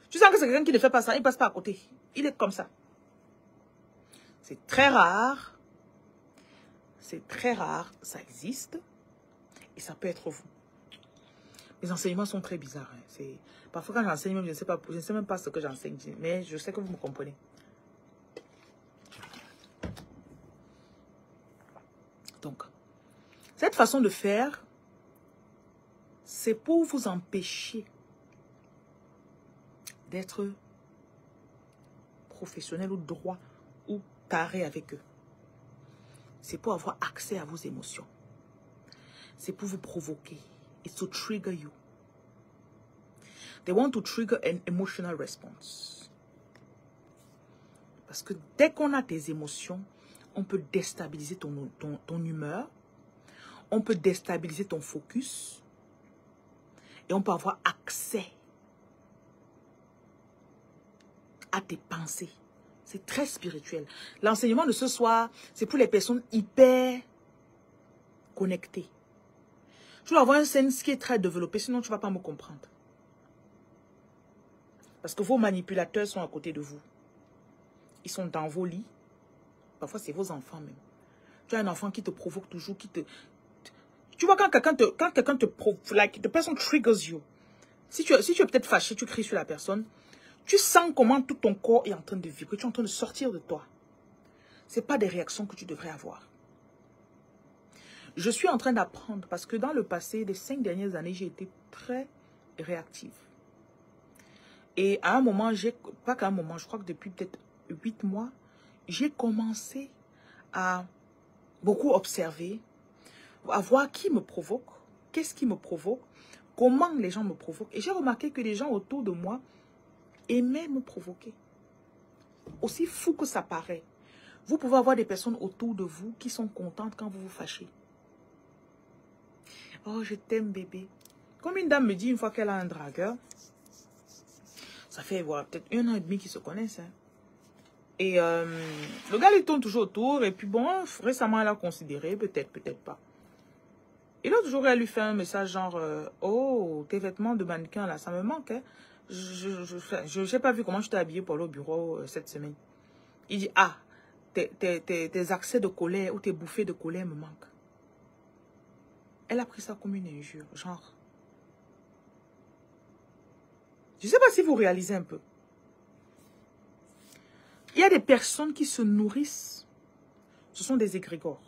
Tu sens que c'est quelqu'un qui ne fait pas ça, il ne passe pas à côté. Il est comme ça. C'est très rare. C'est très rare. Ça existe. Et ça peut être vous. Mes enseignements sont très bizarres. Hein. Parfois quand j'enseigne, je ne sais même pas ce que j'enseigne. Mais je sais que vous me comprenez. Donc, cette façon de faire, c'est pour vous empêcher d'être professionnel ou droit ou carré avec eux. C'est pour avoir accès à vos émotions. C'est pour vous provoquer. It's to trigger you. They want to trigger an emotional response. Parce que dès qu'on a des émotions, on peut déstabiliser ton humeur. On peut déstabiliser ton focus. Et on peut avoir accès à tes pensées. C'est très spirituel. L'enseignement de ce soir, c'est pour les personnes hyper connectées. Tu dois avoir un sens qui est très développé, sinon tu ne vas pas me comprendre. Parce que vos manipulateurs sont à côté de vous. Ils sont dans vos lits. Parfois, c'est vos enfants même. Tu as un enfant qui te provoque toujours, Tu vois, quand quelqu'un te provoque, like, the person triggers you. Si tu es peut-être fâché, tu cries sur la personne, tu sens comment tout ton corps est en train de vibrer, tu es en train de sortir de toi. Ce n'est pas des réactions que tu devrais avoir. Je suis en train d'apprendre parce que dans le passé, les 5 dernières années, j'ai été très réactive. Et à un moment, pas qu'à un moment, je crois que depuis peut-être 8 mois, j'ai commencé à beaucoup observer, à voir qui me provoque, qu'est-ce qui me provoque, comment les gens me provoquent. Et j'ai remarqué que les gens autour de moi aimaient me provoquer. Aussi fou que ça paraît, vous pouvez avoir des personnes autour de vous qui sont contentes quand vous vous fâchez. Oh, je t'aime, bébé. Comme une dame me dit une fois qu'elle a un dragueur, Ça fait voilà, peut-être 1 an et demi qu'ils se connaissent. Hein. Et le gars, il tourne toujours autour. Et puis bon, récemment, elle a considéré, peut-être, peut-être pas. Et l'autre jour, elle lui fait un message genre, oh, tes vêtements de mannequin, là, ça me manque. Hein. Je n'ai pas vu comment je t'ai habillée pour aller au bureau cette semaine. Il dit, ah, tes accès de colère ou tes bouffées de colère me manquent. Elle a pris ça comme une injure, genre. Je ne sais pas si vous réalisez un peu. Il y a des personnes qui se nourrissent. Ce sont des égrégores.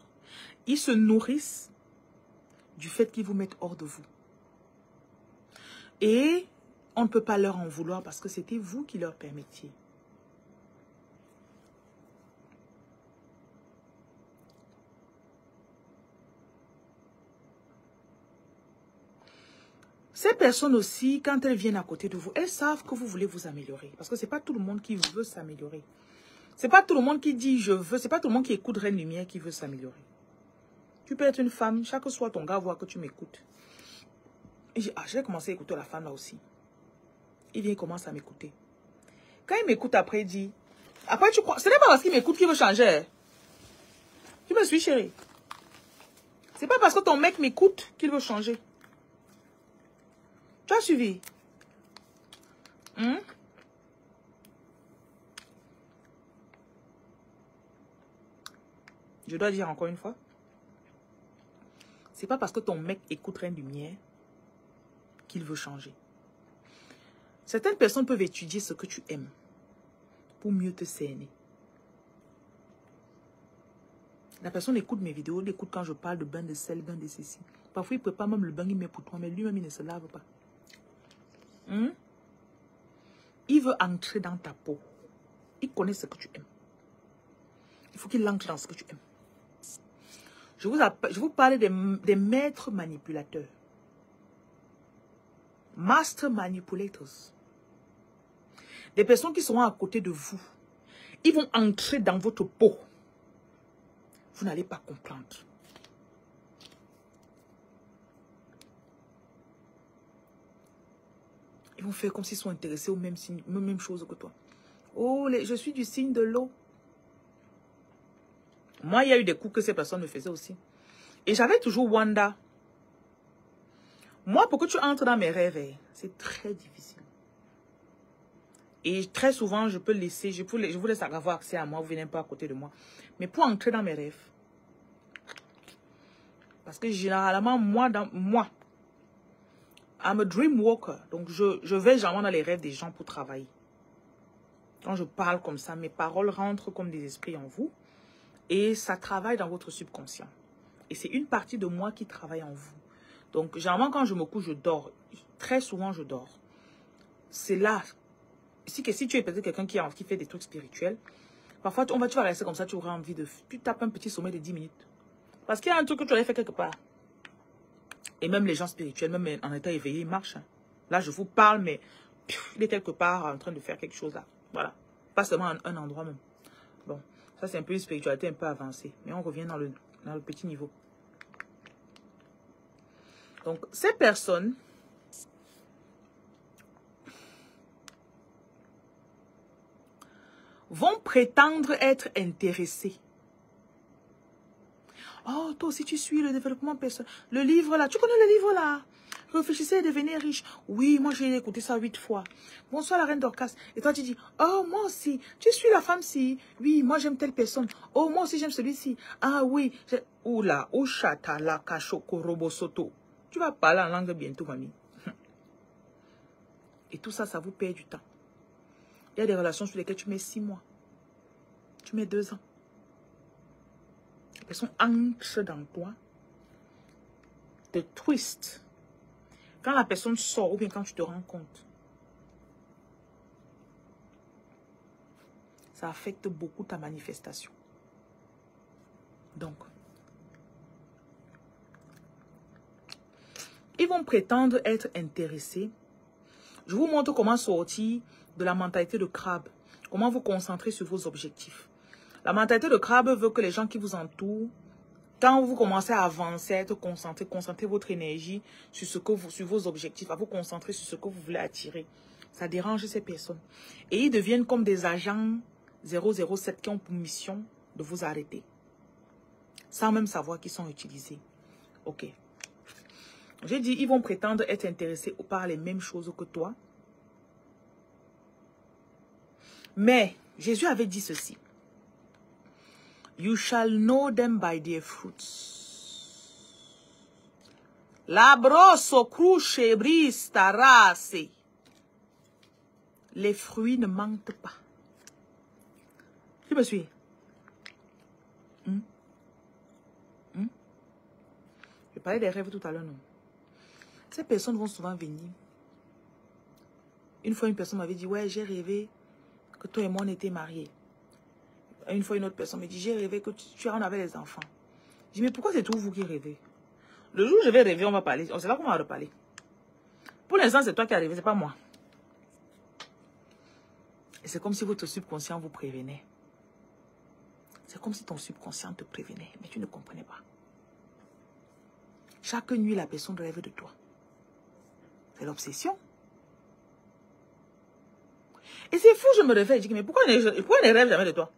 Ils se nourrissent du fait qu'ils vous mettent hors de vous. Et on ne peut pas leur en vouloir parce que c'était vous qui leur permettiez. Ces personnes aussi, quand elles viennent à côté de vous, elles savent que vous voulez vous améliorer. Parce que ce n'est pas tout le monde qui veut s'améliorer. Ce n'est pas tout le monde qui dit je veux. Ce n'est pas tout le monde qui écoute Reine Lumière qui veut s'améliorer. Tu peux être une femme, chaque soir ton gars voit que tu m'écoutes. Et je vais commencer à écouter la femme là aussi. Il vient, il commence à m'écouter. Quand il m'écoute après, il dit, après tu crois, ce n'est pas parce qu'il m'écoute qu'il veut changer. Tu me suis, chérie. Ce n'est pas parce que ton mec m'écoute qu'il veut changer. Tu as suivi? Je dois dire encore une fois. C'est pas parce que ton mec écoute Reine Lumière qu'il veut changer. Certaines personnes peuvent étudier ce que tu aimes pour mieux te cerner. La personne écoute mes vidéos, il écoute quand je parle de bain de sel, bain de ceci. Parfois, il prépare même le bain, il met pour toi, mais lui-même, il ne se lave pas. Il veut entrer dans ta peau. Il connaît ce que tu aimes. Il faut qu'il entre dans ce que tu aimes. Je vous parle des maîtres manipulateurs. Master manipulators. Des personnes qui seront à côté de vous. Ils vont entrer dans votre peau. Vous n'allez pas comprendre. Ils vont faire comme s'ils sont intéressés aux mêmes choses que toi. Oh, je suis du signe de l'eau. Moi, il y a eu des coups que ces personnes me faisaient aussi. Et j'avais toujours Wanda. Moi, pour que tu entres dans mes rêves, c'est très difficile. Et très souvent, je peux laisser, je vous laisse avoir accès à moi, vous venez pas à côté de moi. Mais pour entrer dans mes rêves, parce que généralement, moi, I'm a dream walker. Donc, je vais généralement dans les rêves des gens pour travailler. Quand je parle comme ça, mes paroles rentrent comme des esprits en vous. Et ça travaille dans votre subconscient. Et c'est une partie de moi qui travaille en vous. Donc, généralement, quand je me couche, je dors. Très souvent, je dors. C'est là. Si tu es peut-être quelqu'un qui fait des trucs spirituels, parfois, tu vas rester comme ça, tu auras envie de... Tu tapes un petit sommeil de 10 minutes. Parce qu'il y a un truc que tu avais fait quelque part. Et même les gens spirituels, même en état éveillé, ils marchent. Hein. Là, je vous parle, mais il est quelque part en train de faire quelque chose là. Voilà. Pas seulement un endroit même. Bon, ça c'est un peu une spiritualité un peu avancée. Mais on revient dans le petit niveau. Donc, ces personnes vont prétendre être intéressées. Oh, toi aussi tu suis le développement personnel. Le livre là, tu connais le livre là? Réfléchissez à devenir riche. Oui, moi j'ai écouté ça 8 fois. Bonsoir la reine Dorcas. Et toi tu dis, oh moi aussi, tu suis la femme si. Oui, moi j'aime telle personne. Oh, moi aussi j'aime celui-ci. Ah oui. Oula, Oshata la kachoko robo soto. Tu vas parler en langue bientôt, mamie. Et tout ça, ça vous perd du temps. Il y a des relations sur lesquelles tu mets 6 mois. Tu mets 2 ans. La personne entre dans toi, te twist. Quand la personne sort ou bien quand tu te rends compte, ça affecte beaucoup ta manifestation. Donc, ils vont prétendre être intéressés. Je vous montre comment sortir de la mentalité de crabe. Comment vous concentrer sur vos objectifs. La mentalité de crabe veut que les gens qui vous entourent, quand vous commencez à avancer, à être concentrez votre énergie sur vos objectifs, à vous concentrer sur ce que vous voulez attirer. Ça dérange ces personnes. Et ils deviennent comme des agents 007 qui ont pour mission de vous arrêter. Sans même savoir qu'ils sont utilisés. Ok. J'ai dit, ils vont prétendre être intéressés par les mêmes choses que toi. Mais Jésus avait dit ceci. You shall know them by their fruits. Labroso cruce bris tarase. Les fruits ne mentent pas. Tu me suis? Je parlais des rêves tout à l'heure, non? Ces personnes vont souvent venir. Une fois, une personne m'avait dit, ouais, j'ai rêvé que toi et moi, on était mariés. Une fois, une autre personne me dit, j'ai rêvé que on avait des enfants. Je dis, mais pourquoi c'est tout vous qui rêvez? Le jour où je vais rêver, on va parler. On ne sait pas comment on va reparler. Pour l'instant, c'est toi qui as rêvé, c'est pas moi. Et c'est comme si votre subconscient vous prévenait. C'est comme si ton subconscient te prévenait, mais tu ne comprenais pas. Chaque nuit, la personne rêve de toi. C'est l'obsession. Et c'est fou, je me réveille, je dis, mais pourquoi on ne rêve jamais de toi?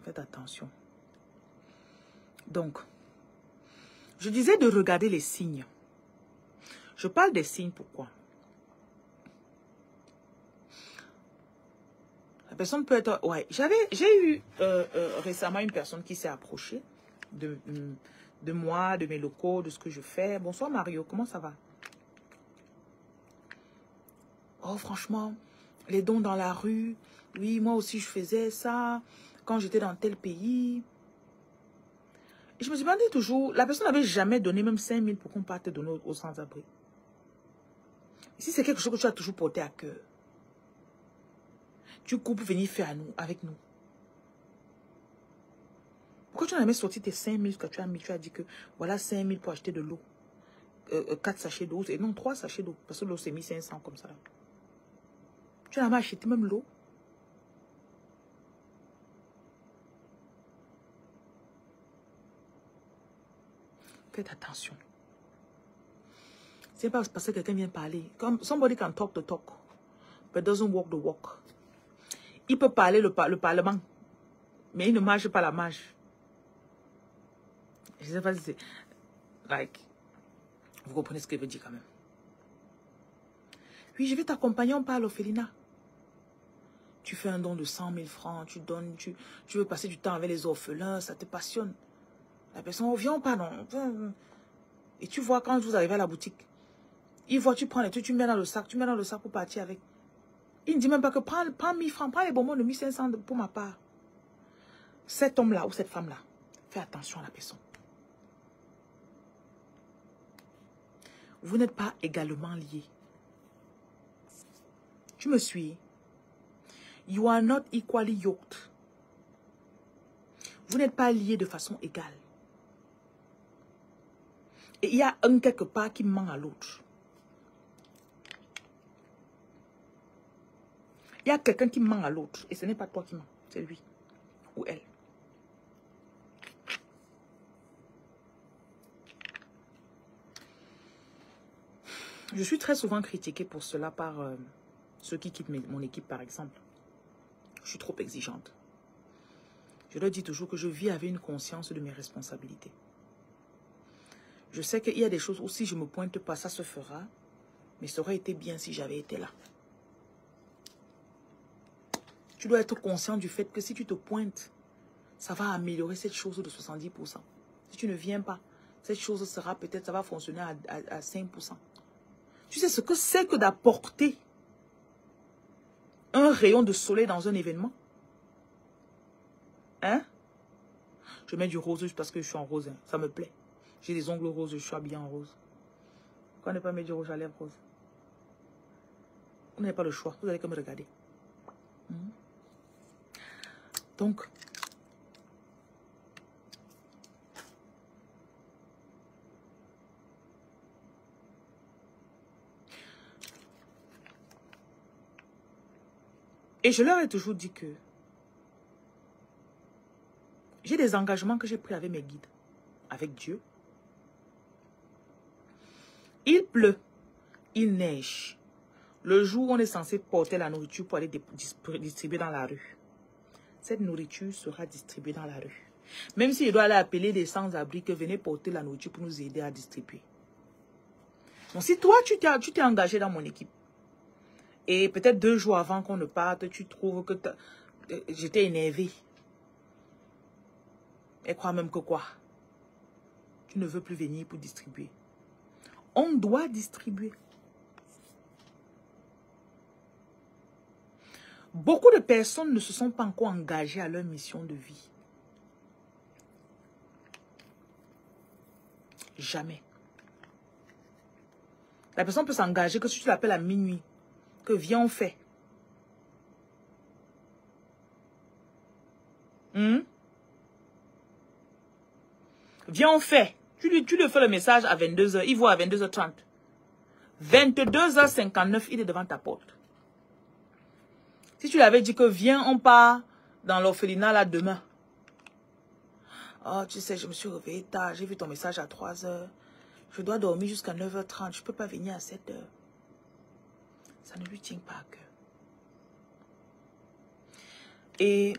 Faites attention. Donc, je disais de regarder les signes. Je parle des signes, pourquoi? La personne peut être... Ouais, j'ai eu récemment une personne qui s'est approchée de moi, de mes locaux, de ce que je fais. Bonsoir Mario, comment ça va? Oh, franchement, les dons dans la rue. Oui, moi aussi, je faisais ça quand j'étais dans tel pays. Et je me suis demandé toujours, la personne n'avait jamais donné même 5 000 pour qu'on parte te donner aux sans-abri. Si c'est quelque chose que tu as toujours porté à cœur, tu coupes venir faire avec nous. Pourquoi tu n'as jamais sorti tes 5 000 que tu as mis? Tu as dit que voilà 5 000 pour acheter de l'eau. 4 sachets d'eau. Et non, 3 sachets d'eau. Parce que l'eau c'est 1500 comme ça. Tu n'as jamais acheté même l'eau. Faites attention. C'est pas parce que quelqu'un vient parler. Comme somebody can talk the talk, but doesn't walk the walk. Il peut parler le parlement, mais il ne marche pas la marche. Je ne sais pas si c'est... Like, vous comprenez ce que je veux dire quand même. Oui, je vais t'accompagner, on parle orphelinat. Tu fais un don de 100 000 francs, tu donnes, tu veux passer du temps avec les orphelins, ça te passionne. La personne, oh, viens, on parle. Et tu vois, quand vous arrivez à la boutique, il voit, tu prends les trucs, tu mets dans le sac, pour partir avec. Il ne dit même pas que prends 1000 francs, prends les bonbons de 1500 pour ma part. Cet homme-là ou cette femme-là, fais attention à la personne. Vous n'êtes pas également liés. Tu me suis? You are not equally yoked. Vous n'êtes pas liés de façon égale. Et il y a un quelque part qui ment à l'autre. Il y a quelqu'un qui ment à l'autre. Et ce n'est pas toi qui mens. C'est lui ou elle. Je suis très souvent critiquée pour cela par ceux qui quittent mon équipe, par exemple. Je suis trop exigeante. Je leur dis toujours que je vis avec une conscience de mes responsabilités. Je sais qu'il y a des choses où si je ne me pointe pas, ça se fera. Mais ça aurait été bien si j'avais été là. Tu dois être conscient du fait que si tu te pointes, ça va améliorer cette chose de 70%. Si tu ne viens pas, cette chose sera peut-être, ça va fonctionner à 5%. Tu sais ce que c'est que d'apporter un rayon de soleil dans un événement? Hein? Je mets du rose parce que je suis en rose. Hein. Ça me plaît. J'ai des ongles roses, je suis habillée en rose. Pourquoi ne pas mettre du rouge à lèvres rose? Vous n'avez pas le choix. Vous allez que me regarder. Donc, et je leur ai toujours dit que j'ai des engagements que j'ai pris avec mes guides, avec Dieu, Il pleut, il neige. Le jour où on est censé porter la nourriture pour aller distribuer dans la rue, cette nourriture sera distribuée dans la rue. Même si je dois aller appeler des sans-abri que venez porter la nourriture pour nous aider à distribuer. Donc si toi, tu t'es engagé dans mon équipe, et peut-être 2 jours avant qu'on ne parte, tu trouves que j'étais énervé. Et crois même que quoi? Tu ne veux plus venir pour distribuer. On doit distribuer. Beaucoup de personnes ne se sont pas encore engagées à leur mission de vie. Jamais. La personne peut s'engager que si tu l'appelles à minuit, que viens on fait. Viens on fait. Tu lui fais le message à 22h, il voit à 22h30. 22h59, il est devant ta porte. Si tu lui avais dit que viens, on part dans l'orphelinat là demain. Oh, tu sais, je me suis réveillée tard, j'ai vu ton message à 3h. Je dois dormir jusqu'à 9h30, je ne peux pas venir à 7h. Ça ne lui tient pas à cœur. Et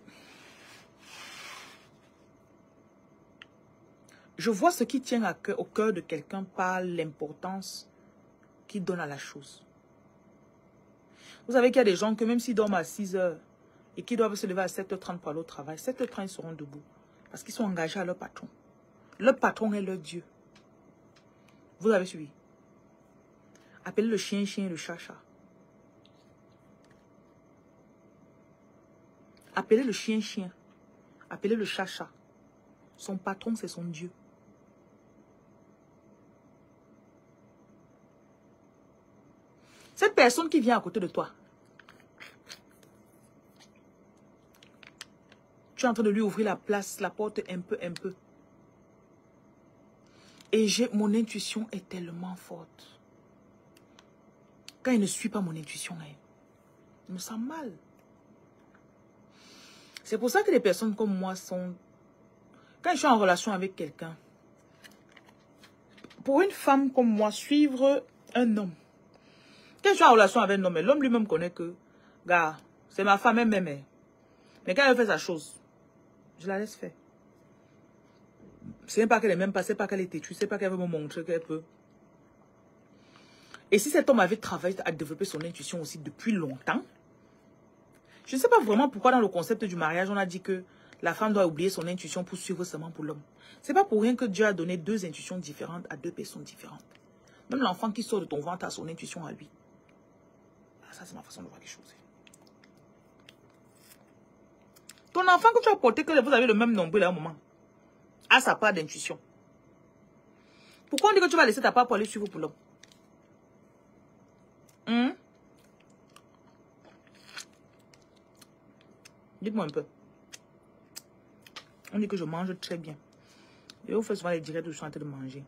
je vois ce qui tient au cœur de quelqu'un par l'importance qu'il donne à la chose. Vous savez qu'il y a des gens que même s'ils dorment à 6h et qu'ils doivent se lever à 7h30 pour aller au travail, 7h30 ils seront debout parce qu'ils sont engagés à leur patron. Leur patron est leur Dieu. Vous avez suivi? Appelez le chien et le chat. Appelez le chien. Appelez le chat. Son patron, c'est son Dieu. Cette personne qui vient à côté de toi, tu es en train de lui ouvrir la place, la porte un peu. Et mon intuition est tellement forte. Quand il ne suit pas mon intuition, je me sens mal. C'est pour ça que les personnes comme moi sont... Quand je suis en relation avec quelqu'un, pour une femme comme moi, suivre un homme. Quand je suis en relation avec un homme, l'homme lui-même connaît que, gars, c'est ma femme même. Mais quand elle fait sa chose, je la laisse faire. C'est même pas qu'elle est même pas, c'est pas qu'elle est têtue, c'est pas qu'elle veut me montrer qu'elle peut. Et si cet homme avait travaillé à développer son intuition aussi depuis longtemps, je ne sais pas vraiment pourquoi dans le concept du mariage, on a dit que la femme doit oublier son intuition pour suivre seulement pour l'homme. C'est pas pour rien que Dieu a donné 2 intuitions différentes à 2 personnes différentes. Même l'enfant qui sort de ton ventre a son intuition à lui. Ah, ça, c'est ma façon de voir les choses. Ton enfant que tu as porté, que vous avez le même nombril à un moment, a sa part d'intuition. Pourquoi on dit que tu vas laisser ta part pour aller suivre pour l'homme? Dites-moi un peu. On dit que je mange très bien. Et vous faites souvent les directs où je suis en train de manger.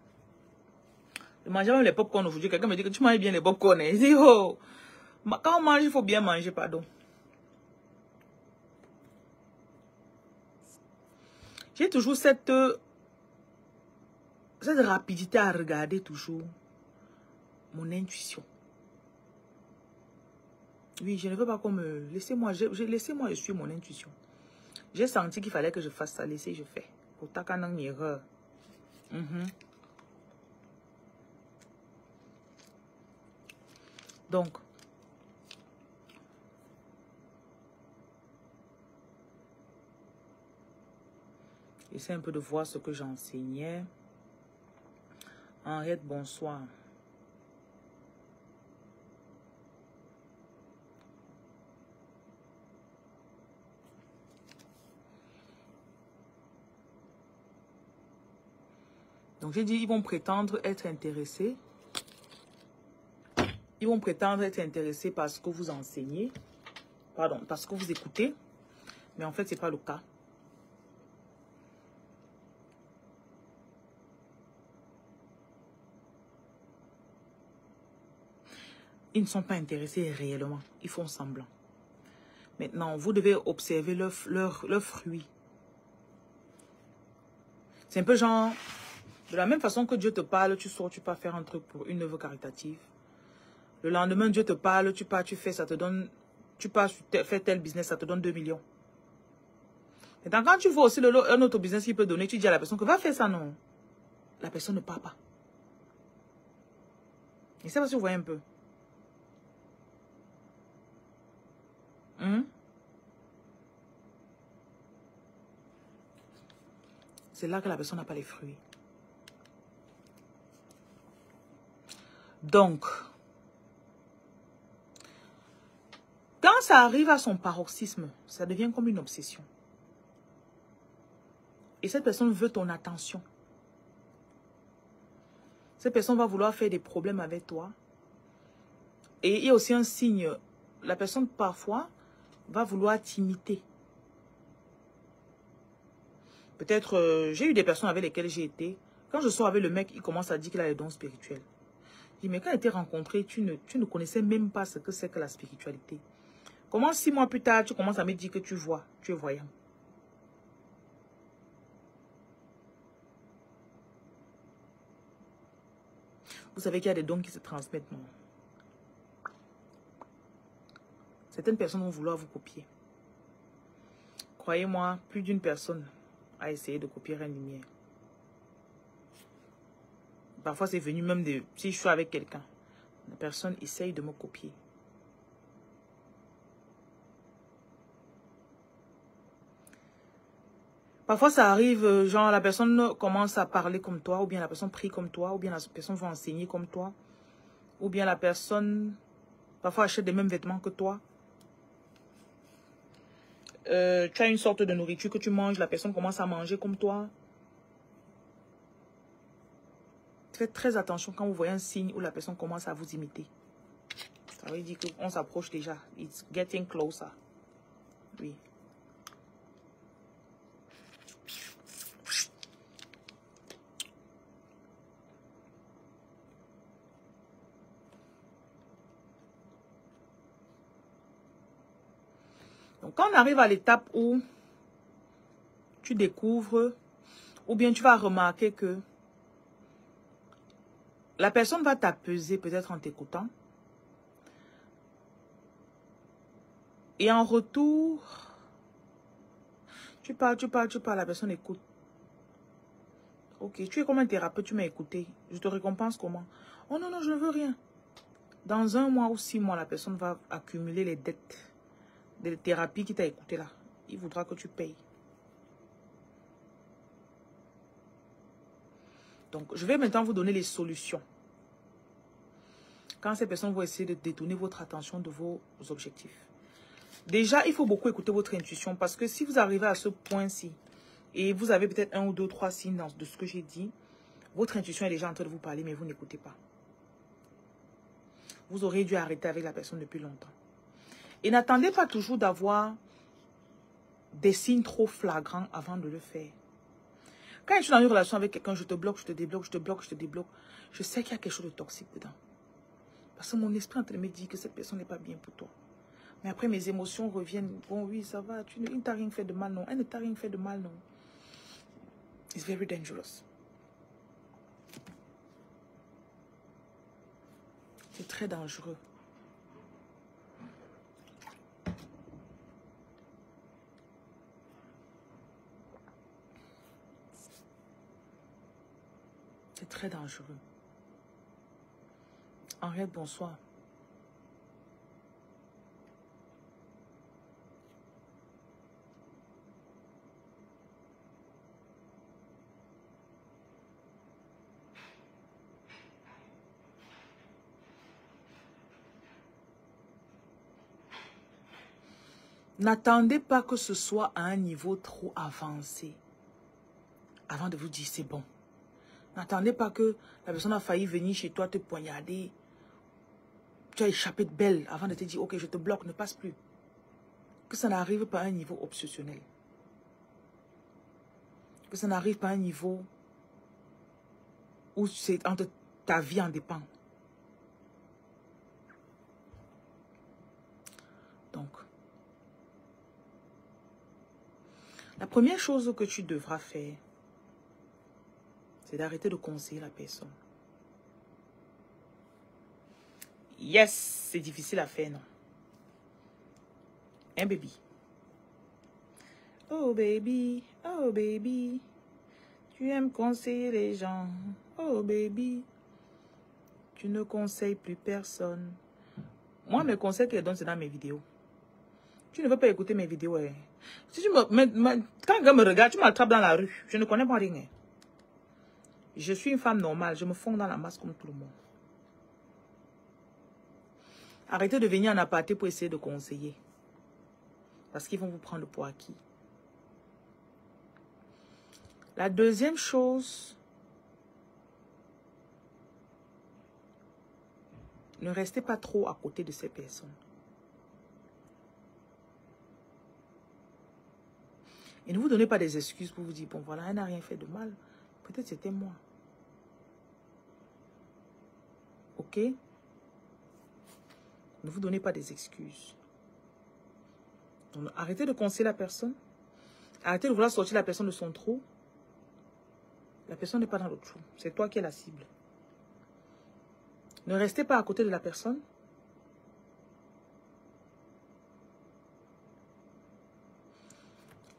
Je mangeais même les popcorn aujourd'hui. Quelqu'un me dit que tu manges bien les popcorn. Je dis, oh, quand on mange, il faut bien manger, pardon. J'ai toujours cette rapidité à regarder toujours mon intuition. Oui, je ne veux pas qu'on me... Laissez-moi, laissez-moi, je suis mon intuition. J'ai senti qu'il fallait que je fasse ça. Laissez, je fais. Pour ta canne erreur. Donc, j'essaie un peu de voir ce que j'enseignais. Henriette, bonsoir. Donc, j'ai dit, ils vont prétendre être intéressés. Ils vont prétendre être intéressés par ce que vous enseignez. Pardon, parce que vous écoutez. Mais en fait, ce n'est pas le cas. Ils ne sont pas intéressés réellement. Ils font semblant. Maintenant, vous devez observer leurs fruits. C'est un peu genre... De la même façon que Dieu te parle, tu sors, tu pars faire un truc pour une œuvre caritative. Le lendemain, Dieu te parle, tu pars, tu fais, ça te donne, tu pars, tu fais tel business, ça te donne 2 millions. Maintenant, quand tu vois aussi un autre business qui peut donner, tu dis à la personne que va faire ça, non. La personne ne part pas. Et c'est parce que vous voyez un peu. C'est là que la personne n'a pas les fruits. Donc, quand ça arrive à son paroxysme, ça devient comme une obsession. Et cette personne veut ton attention. Cette personne va vouloir faire des problèmes avec toi. Et il y a aussi un signe. La personne, parfois, va vouloir t'imiter. Peut-être, j'ai eu des personnes avec lesquelles j'ai été. Quand je sors avec le mec, il commence à dire qu'il a les dons spirituels. Je dis, mais quand on était rencontrés, tu ne connaissais même pas ce que c'est que la spiritualité. Comment 6 mois plus tard, tu commences à me dire que tu vois, tu es voyant? Vous savez qu'il y a des dons qui se transmettent, non? Certaines personnes vont vouloir vous copier. Croyez-moi, plus d'une personne a essayé de copier Reine Lumière. Parfois, c'est venu même de... Si je suis avec quelqu'un, la personne essaye de me copier. Parfois, ça arrive, genre, la personne commence à parler comme toi, ou bien la personne prie comme toi, ou bien la personne va enseigner comme toi, ou bien la personne, parfois, achète les mêmes vêtements que toi. Tu as une sorte de nourriture que tu manges, la personne commence à manger comme toi. Faites très attention quand vous voyez un signe où la personne commence à vous imiter. Ça veut dire qu'on s'approche déjà. It's getting closer. Oui. Donc, quand on arrive à l'étape où tu découvres, ou bien tu vas remarquer que la personne va t'apaiser peut-être en t'écoutant. Et en retour, tu parles, la personne écoute. Ok, tu es comme un thérapeute, tu m'as écouté. Je te récompense comment? Oh non, non, je ne veux rien. Dans 1 mois ou 6 mois, la personne va accumuler les dettes de thérapie qui t'a écouté là. Il voudra que tu payes. Donc, je vais maintenant vous donner les solutions. Quand ces personnes vont essayer de détourner votre attention de vos objectifs. Déjà, il faut beaucoup écouter votre intuition parce que si vous arrivez à ce point-ci et vous avez peut-être 1 ou 2, 3 signes de ce que j'ai dit, votre intuition est déjà en train de vous parler, mais vous n'écoutez pas. Vous aurez dû arrêter avec la personne depuis longtemps. Et n'attendez pas toujours d'avoir des signes trop flagrants avant de le faire. Quand je suis dans une relation avec quelqu'un, je te bloque, je te débloque, je te bloque, je te débloque. Je sais qu'il y a quelque chose de toxique dedans. Parce que mon esprit est en train de me dire que cette personne n'est pas bien pour toi. Mais après, mes émotions reviennent. Bon, oui, ça va. Il ne t'a rien fait de mal, non. Elle ne t'a rien fait de mal, non. It's very dangerous. C'est très dangereux. C'est très dangereux. Henriette, bonsoir. N'attendez pas que ce soit à un niveau trop avancé avant de vous dire c'est bon. N'attendez pas que la personne a failli venir chez toi te poignarder. Tu as échappé de belle avant de te dire ok, je te bloque, ne passe plus. Que ça n'arrive pas à un niveau obsessionnel. Que ça n'arrive pas à un niveau où ta vie en dépend. Donc, la première chose que tu devras faire, c'est d'arrêter de conseiller la personne. Yes, c'est difficile à faire, non? Hein, baby? Oh, baby, tu aimes conseiller les gens. Oh, baby, tu ne conseilles plus personne. Moi, mes conseils que je donne, c'est dans mes vidéos. Tu ne veux pas écouter mes vidéos, hein? Si tu quand quelqu'un me regarde, tu m'attrapes dans la rue. Je ne connais pas rien. Je suis une femme normale. Je me fonds dans la masse comme tout le monde. Arrêtez de venir en aparté pour essayer de conseiller. Parce qu'ils vont vous prendre pour acquis. La deuxième chose, ne restez pas trop à côté de ces personnes. Et ne vous donnez pas des excuses pour vous dire, bon voilà, elle n'a rien fait de mal. Peut-être c'était moi. Ok? Ne vous donnez pas des excuses. Donc, arrêtez de conseiller la personne. Arrêtez de vouloir sortir la personne de son trou. La personne n'est pas dans le trou. C'est toi qui es la cible. Ne restez pas à côté de la personne.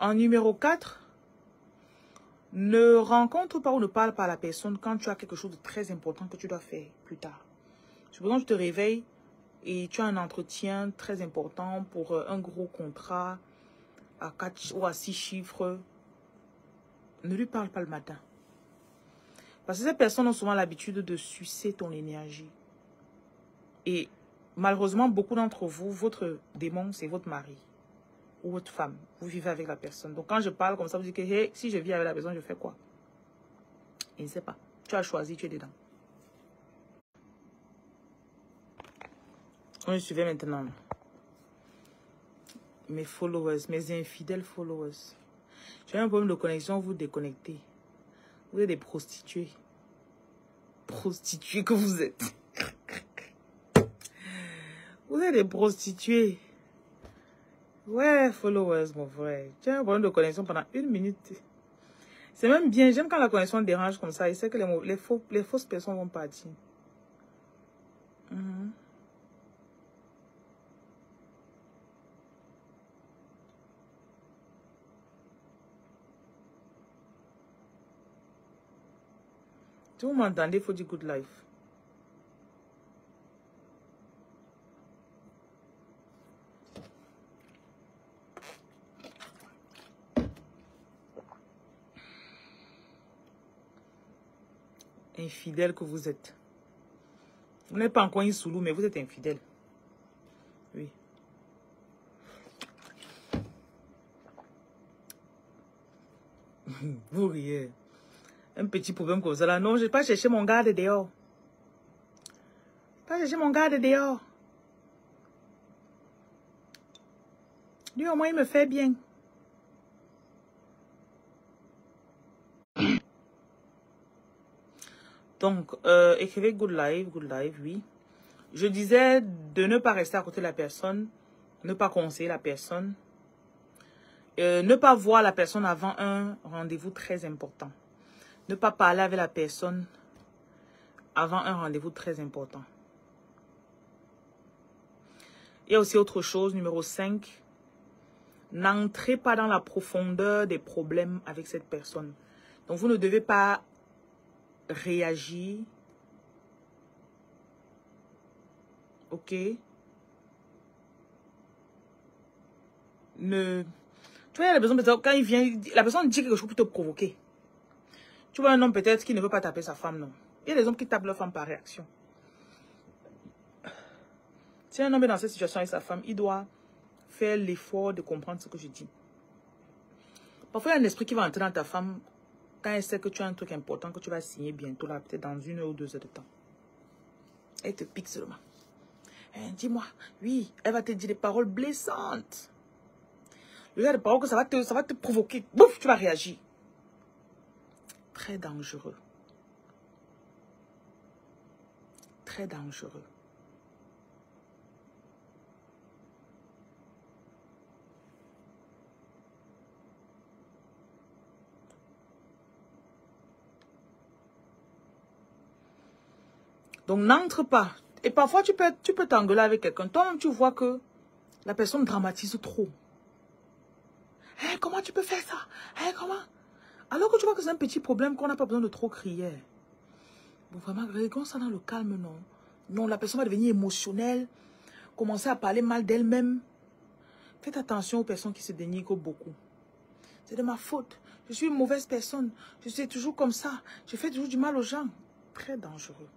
En numéro 4, ne rencontre pas ou ne parle pas à la personne quand tu as quelque chose de très important que tu dois faire plus tard. Supposons que tu te réveilles et tu as un entretien très important pour un gros contrat à 4 ou à 6 chiffres. Ne lui parle pas le matin. Parce que ces personnes ont souvent l'habitude de sucer ton énergie. Et malheureusement, beaucoup d'entre vous, votre démon, c'est votre mari ou votre femme. Vous vivez avec la personne. Donc quand je parle comme ça, vous dites que hey, si je vis avec la personne, je fais quoi? Il ne sait pas. Tu as choisi, tu es dedans. On suivez maintenant mes followers, mes infidèles followers. J'ai un problème de connexion, vous déconnectez. Vous êtes des prostituées. Prostituées que vous êtes. Vous êtes des prostituées. Ouais, followers, mon frère. J'ai un problème de connexion pendant 1 minute. C'est même bien. J'aime quand la connexion dérange comme ça. Il sait que les fausses personnes vont partir. Si vous m'entendez, il faut dire good life. Infidèle que vous êtes. Vous n'êtes pas encore une soulou, mais vous êtes infidèle. Oui. Vous riez. Un petit problème comme ça là. Non, je n'ai pas cherché mon garde dehors. Pas chercher mon garde dehors. Lui, au moins, il me fait bien. Donc, écrivez good life, oui. Je disais de ne pas rester à côté de la personne, ne pas conseiller la personne, ne pas voir la personne avant un rendez-vous très important. Ne pas parler avec la personne avant un rendez-vous très important. Il y a aussi autre chose, numéro 5. N'entrez pas dans la profondeur des problèmes avec cette personne. Donc, vous ne devez pas réagir. Ok? Tu vois, il y a la personne, quand il vient, la personne dit quelque chose pour te provoquer. Tu vois un homme peut-être qui ne veut pas taper sa femme, non. Il y a des hommes qui tapent leur femme par réaction. Si un homme est dans cette situation avec sa femme, il doit faire l'effort de comprendre ce que je dis. Parfois, il y a un esprit qui va entrer dans ta femme quand elle sait que tu as un truc important que tu vas signer bientôt, là, peut-être dans 1 ou 2 heures de temps. Elle te pique seulement. Dis-moi, oui, elle va te dire des paroles blessantes. Le genre de paroles que ça va te provoquer. Bouf, tu vas réagir. Très dangereux. Très dangereux. Donc, n'entre pas. Et parfois, tu peux t'engueuler avec quelqu'un. Toi-même, tu vois que la personne dramatise trop. Hey, comment tu peux faire ça? Hey, comment? Alors que tu vois que c'est un petit problème qu'on n'a pas besoin de trop crier. Bon, vraiment, réglons ça dans le calme, non? Non, la personne va devenir émotionnelle, commencer à parler mal d'elle-même. Faites attention aux personnes qui se dénigrent beaucoup. C'est de ma faute. Je suis une mauvaise personne. Je suis toujours comme ça. Je fais toujours du mal aux gens. Très dangereux.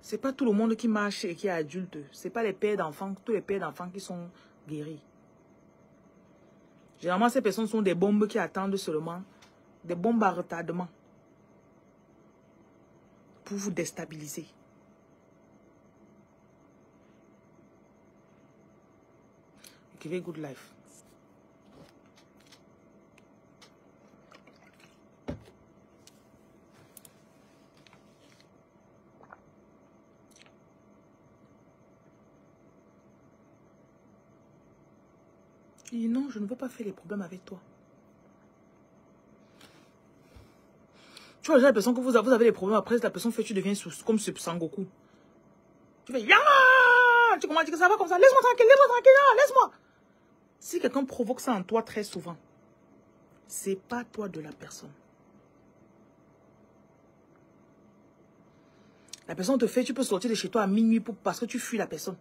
C'est pas tout le monde qui marche et qui est adulte. C'est pas les pères d'enfants, tous les pères d'enfants qui sont guéris. Généralement, ces personnes sont des bombes qui attendent seulement, des bombes à retardement pour vous déstabiliser. Give a good life. Tu dis non, je ne veux pas faire les problèmes avec toi. Tu vois déjà la personne que vous avez des problèmes, après la personne fait, tu deviens comme ce Sangoku. Tu fais ya! Tu commences à dire que ça va comme ça. Laisse-moi tranquille, laisse-moi. Si quelqu'un provoque ça en toi très souvent, c'est pas toi de la personne. La personne te fait, tu peux sortir de chez toi à minuit parce que tu fuis la personne.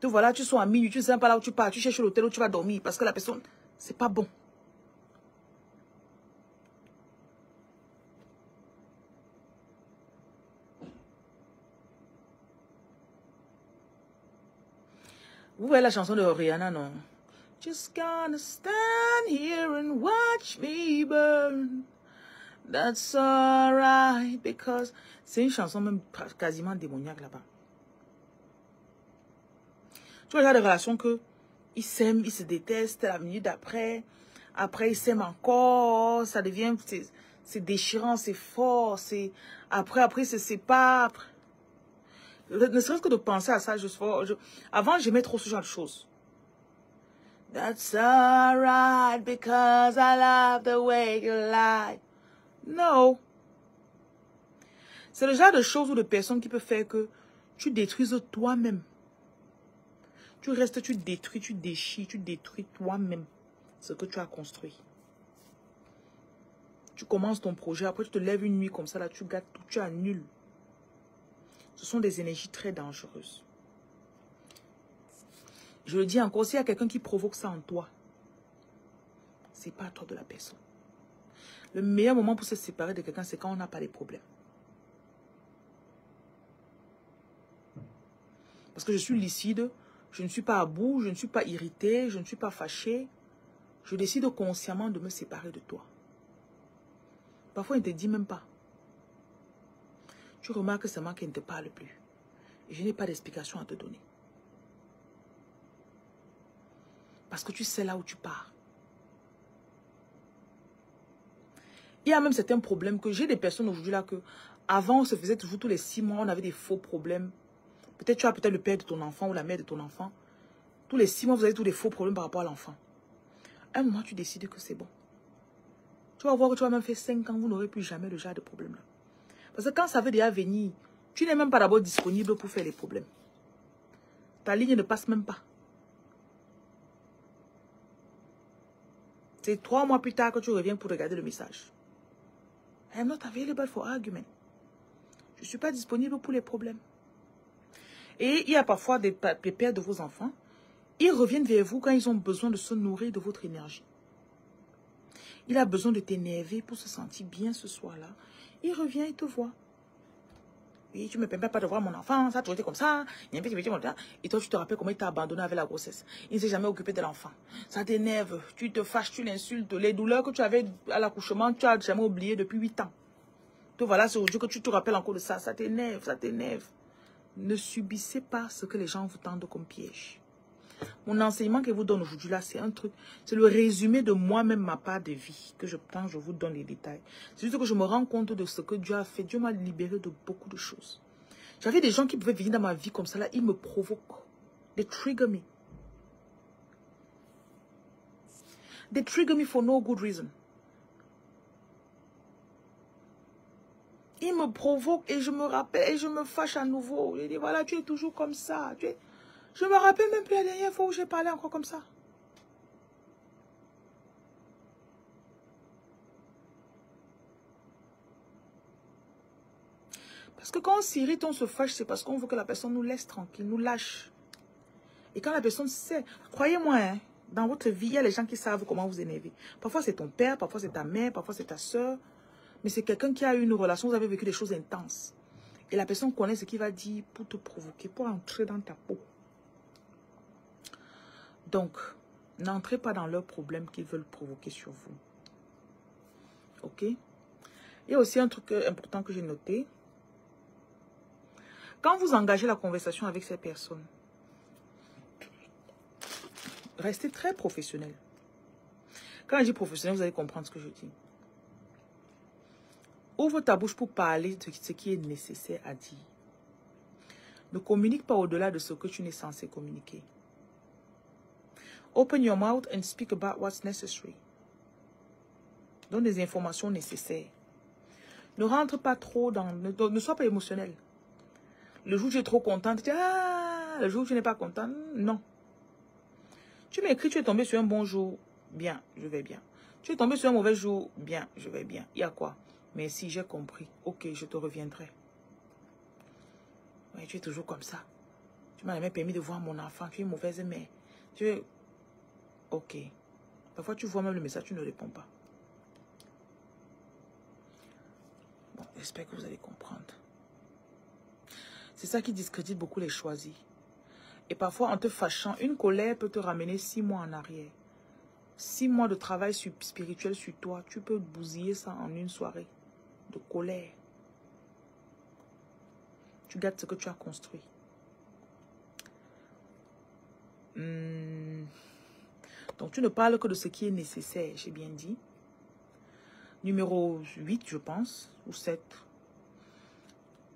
Te voilà, tu sors à minuit, tu ne sais pas là où tu pars, tu cherches l'hôtel où tu vas dormir parce que la personne, c'est pas bon. Vous voyez la chanson de Rihanna, non? Just gonna stand here and watch me burn. That's alright, because... C'est une chanson même quasiment démoniaque là-bas. Tu vois, il y a des relations que ils s'aiment, ils se détestent, la minute d'après, après ils s'aiment encore, ça devient, c'est déchirant, c'est fort, c'est après ils se séparent. Ne serait-ce que de penser à ça, avant j'aimais trop ce genre de choses. That's alright because I love the way you lie. No. C'est le genre de choses ou de personnes qui peut faire que tu détruises toi-même. Tu restes, tu détruis, tu déchires, tu détruis toi-même ce que tu as construit. Tu commences ton projet, après tu te lèves une nuit comme ça, là tu gâtes tout, tu annules. Ce sont des énergies très dangereuses. Je le dis encore, s'il y a quelqu'un qui provoque ça en toi, c'est pas toi de la personne. Le meilleur moment pour se séparer de quelqu'un, c'est quand on n'a pas de problèmes. Parce que je suis lucide, je ne suis pas à bout, je ne suis pas irritée, je ne suis pas fâchée. Je décide consciemment de me séparer de toi. Parfois, il ne te dit même pas. Tu remarques seulement qu'il ne te parle plus. Et je n'ai pas d'explication à te donner. Parce que tu sais là où tu pars. Il y a même certains problèmes que j'ai des personnes aujourd'hui là que avant on se faisait toujours tous les 6 mois, on avait des faux problèmes. Peut-être tu as peut-être le père de ton enfant ou la mère de ton enfant. Tous les 6 mois, vous avez tous des faux problèmes par rapport à l'enfant. À un moment, tu décides que c'est bon. Tu vas voir que tu vas même faire 5 ans, vous n'aurez plus jamais le genre de problème là. Parce que quand ça veut déjà venir, tu n'es même pas d'abord disponible pour faire les problèmes. Ta ligne ne passe même pas. C'est 3 mois plus tard que tu reviens pour regarder le message. I am not available for argument. Je ne suis pas disponible pour les problèmes. Et il y a parfois des pères de vos enfants. Ils reviennent vers vous quand ils ont besoin de se nourrir de votre énergie. Il a besoin de t'énerver pour se sentir bien ce soir-là. Il revient, il te voit. Oui, tu ne me permets pas de voir mon enfant, ça a toujours été comme ça. Et toi, tu te rappelles comment il t'a abandonné avec la grossesse. Il ne s'est jamais occupé de l'enfant. Ça t'énerve, tu te fâches, tu l'insultes. Les douleurs que tu avais à l'accouchement, tu n'as jamais oublié depuis 8 ans. Te voilà, c'est aujourd'hui que tu te rappelles encore de ça. Ça t'énerve, ça t'énerve. Ne subissez pas ce que les gens vous tendent comme piège. Mon enseignement que je vous donne aujourd'hui là, c'est un truc. C'est le résumé de moi-même, ma part de vie. Que je prends, je vous donne les détails. C'est juste que je me rends compte de ce que Dieu a fait. Dieu m'a libéré de beaucoup de choses. J'avais des gens qui pouvaient venir dans ma vie comme ça là. Ils me provoquent. They trigger me. They trigger me for no good reason. Ils me provoquent et je me rappelle et je me fâche à nouveau. Je dis, voilà, tu es toujours comme ça. Je me rappelle même plus la dernière fois où j'ai parlé encore comme ça. Parce que quand on s'irrite, on se fâche, c'est parce qu'on veut que la personne nous laisse tranquille, nous lâche. Et quand la personne sait, croyez-moi, hein, dans votre vie, il y a les gens qui savent comment vous énerver. Parfois, c'est ton père, parfois, c'est ta mère, parfois, c'est ta soeur. Mais c'est quelqu'un qui a eu une relation, vous avez vécu des choses intenses. Et la personne connaît ce qu'il va dire pour te provoquer, pour entrer dans ta peau. Donc, n'entrez pas dans leurs problèmes qu'ils veulent provoquer sur vous. Ok? Il y a aussi un truc important que j'ai noté. Quand vous engagez la conversation avec ces personnes, restez très professionnel. Quand je dis professionnel, vous allez comprendre ce que je dis. Ouvre ta bouche pour parler de ce qui est nécessaire à dire. Ne communique pas au-delà de ce que tu n'es censé communiquer. Open your mouth and speak about what's necessary. Donne des informations nécessaires. Ne rentre pas trop dans... Ne sois pas émotionnel. Le jour où tu es trop contente, tu dis, ah, le jour où tu n'es pas contente, non. Tu m'écris, tu es tombé sur un bon jour, bien, je vais bien. Tu es tombé sur un mauvais jour, bien, je vais bien. Il y a quoi? Mais si j'ai compris, ok, je te reviendrai. Mais tu es toujours comme ça. Tu m'as jamais permis de voir mon enfant, tu es mauvaise mère. Tu es... Ok. Parfois, tu vois même le message, tu ne réponds pas. Bon, j'espère que vous allez comprendre. C'est ça qui discrédite beaucoup les choisis. Et parfois, en te fâchant, une colère peut te ramener 6 mois en arrière. 6 mois de travail spirituel sur toi, tu peux bousiller ça en une soirée de colère. Tu gardes ce que tu as construit. Donc, tu ne parles que de ce qui est nécessaire, j'ai bien dit. Numéro 8, je pense, ou 7.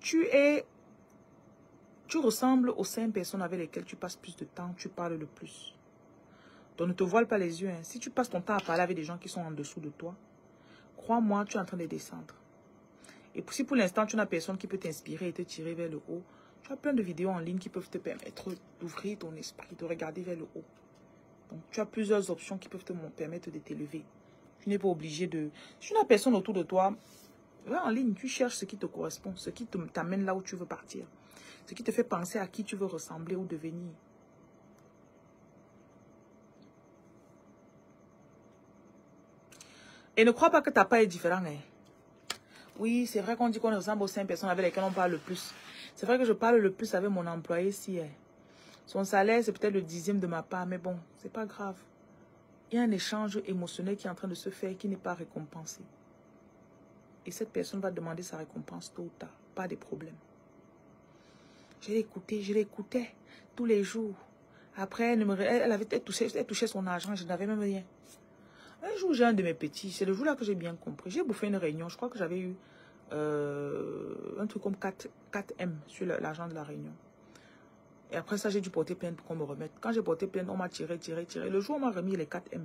Tu ressembles aux 5 personnes avec lesquelles tu passes plus de temps, tu parles le plus. Donc, ne te voile pas les yeux. Hein. Si tu passes ton temps à parler avec des gens qui sont en dessous de toi, crois-moi, tu es en train de descendre. Et si pour l'instant, tu n'as personne qui peut t'inspirer et te tirer vers le haut, tu as plein de vidéos en ligne qui peuvent te permettre d'ouvrir ton esprit, de regarder vers le haut. Donc, tu as plusieurs options qui peuvent te permettre de t'élever. Tu n'es pas obligé de... Si tu n'as personne autour de toi, va en ligne, tu cherches ce qui te correspond, ce qui t'amène là où tu veux partir. Ce qui te fait penser à qui tu veux ressembler ou devenir. Et ne crois pas que ta part est différente. Hein. Oui, c'est vrai qu'on dit qu'on ressemble aux 5 personnes avec lesquelles on parle le plus. C'est vrai que je parle le plus avec mon employé si. Hein. Son salaire, c'est peut-être le 10e de ma part, mais bon, c'est pas grave. Il y a un échange émotionnel qui est en train de se faire qui n'est pas récompensé. Et cette personne va demander sa récompense tôt ou tard. Pas de problème. Je l'écoutais tous les jours. Après, elle touchait son argent, je n'avais même rien. Un jour, j'ai un de mes petits, c'est le jour-là que j'ai bien compris. J'ai bouffé une réunion, je crois que j'avais eu un truc comme 4M sur l'argent de la réunion. Et après ça, j'ai dû porter plainte pour qu'on me remette. Quand j'ai porté plainte, on m'a tiré. Le jour où on m'a remis les 4M,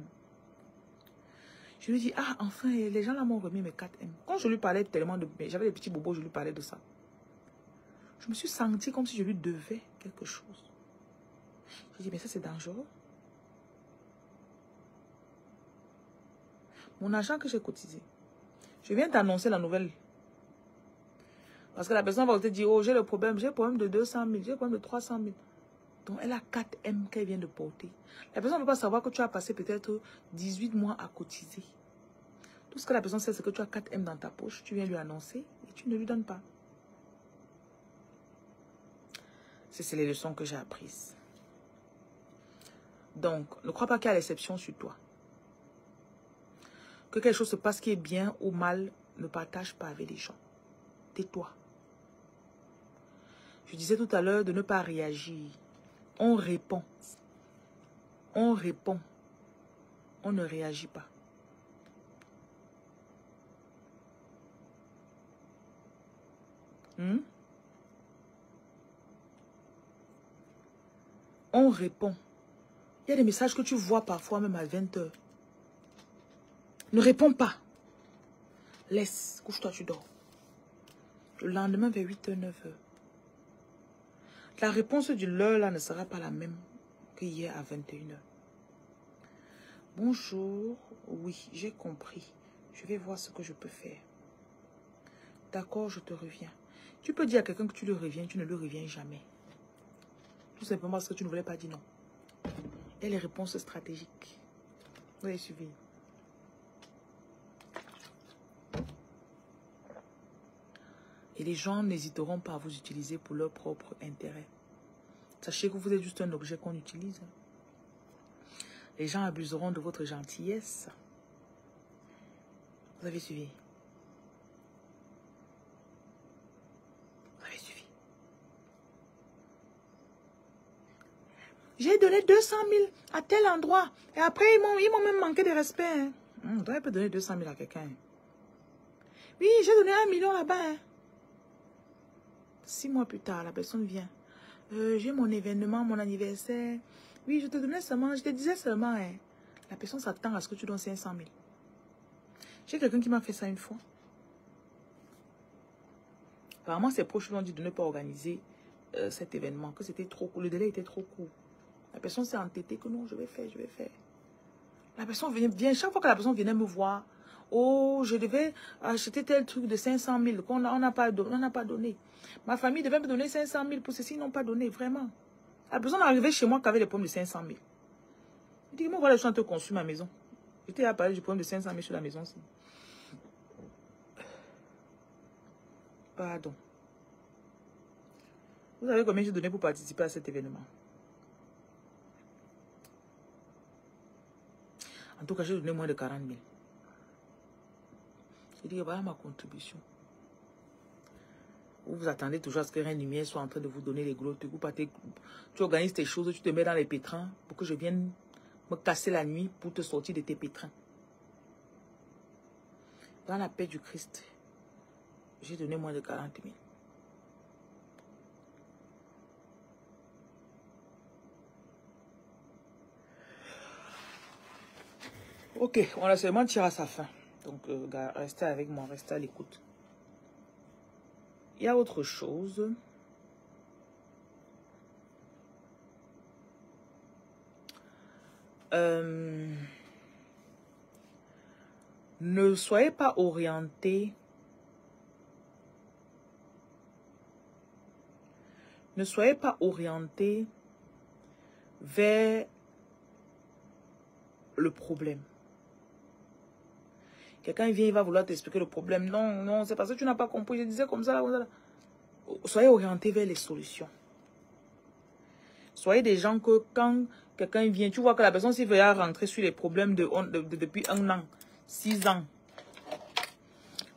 je lui dis, ah, enfin, les gens là m'ont remis mes 4M. Quand je lui parlais tellement de... J'avais des petits bobos, je lui parlais de ça. Je me suis sentie comme si je lui devais quelque chose. J'ai dit, mais ça, c'est dangereux. Mon argent que j'ai cotisé. Je viens t'annoncer la nouvelle. Parce que la personne va te dire, oh, j'ai le problème de 200 000, j'ai le problème de 300 000. Donc, elle a 4M qu'elle vient de porter. La personne ne peut pas savoir que tu as passé peut-être 18 mois à cotiser. Tout ce que la personne sait, c'est que tu as 4M dans ta poche. Tu viens lui annoncer et tu ne lui donnes pas. C'est les leçons que j'ai apprises. Donc, ne crois pas qu'il y a l'exception sur toi. Que quelque chose se passe qui est bien ou mal, ne partage pas avec les gens. Tais-toi. Je disais tout à l'heure de ne pas réagir. On répond. On répond. On ne réagit pas. On répond. Il y a des messages que tu vois parfois même à 20 h. Ne réponds pas. Laisse. Couche-toi, tu dors. Le lendemain, vers 8h, 9h. La réponse du l'heure là ne sera pas la même que hier à 21h. Bonjour. Oui, j'ai compris. Je vais voir ce que je peux faire. D'accord, je te reviens. Tu peux dire à quelqu'un que tu lui reviens, tu ne lui reviens jamais. Tout simplement parce que tu ne voulais pas dire non. Et les réponses stratégiques. Vous avez suivi. Et les gens n'hésiteront pas à vous utiliser pour leur propre intérêt. Sachez que vous êtes juste un objet qu'on utilise. Les gens abuseront de votre gentillesse. Vous avez suivi. Vous avez suivi. J'ai donné 200 000 à tel endroit. Et après, ils m'ont même manqué de respect. Hein. On devrait pas donner 200 000 à quelqu'un. Oui, j'ai donné 1 million là-bas. Hein. 6 mois plus tard, la personne vient. J'ai mon événement, mon anniversaire. Oui, je te donnais seulement, je te disais seulement. Hein. La personne s'attend à ce que tu donnes 500 000. J'ai quelqu'un qui m'a fait ça une fois. Apparemment, ses proches lui ont dit de ne pas organiser cet événement, que c'était trop court. Le délai était trop court. La personne s'est entêtée que non, je vais faire, je vais faire. La personne vient, chaque fois que la personne venait me voir, oh, je devais acheter tel truc de 500 000 qu'on n'a pas donné. Ma famille devait me donner 500 000 pour ceci, ils n'ont pas donné, vraiment. La personne est arrivée chez moi qui avait les pommes de 500 000. Il dit, moi, voilà, je suis en train de construire ma maison. J'étais à parler du problème de 500 000 sur la maison. Aussi. Pardon. Vous savez combien j'ai donné pour participer à cet événement? En tout cas, j'ai donné moins de 40 000. J'ai dit, voilà ma contribution. Vous attendez toujours à ce que Reine Lumière soit en train de vous donner les gros trucs. Tu organises tes choses, tu te mets dans les pétrins pour que je vienne me casser la nuit pour te sortir de tes pétrins. Dans la paix du Christ, j'ai donné moins de 40 000. Ok, on a seulement tiré à sa fin. Donc, restez avec moi, restez à l'écoute. Il y a autre chose. Ne soyez pas orienté. Ne soyez pas orienté vers le problème. Quelqu'un vient, il va vouloir t'expliquer le problème. Non, non, c'est parce que tu n'as pas compris. Je disais comme ça, là, comme ça. Là. Soyez orienté vers les solutions. Soyez des gens que quand quelqu'un vient, tu vois que la personne s'il veut rentrer sur les problèmes depuis 1 an, 6 ans.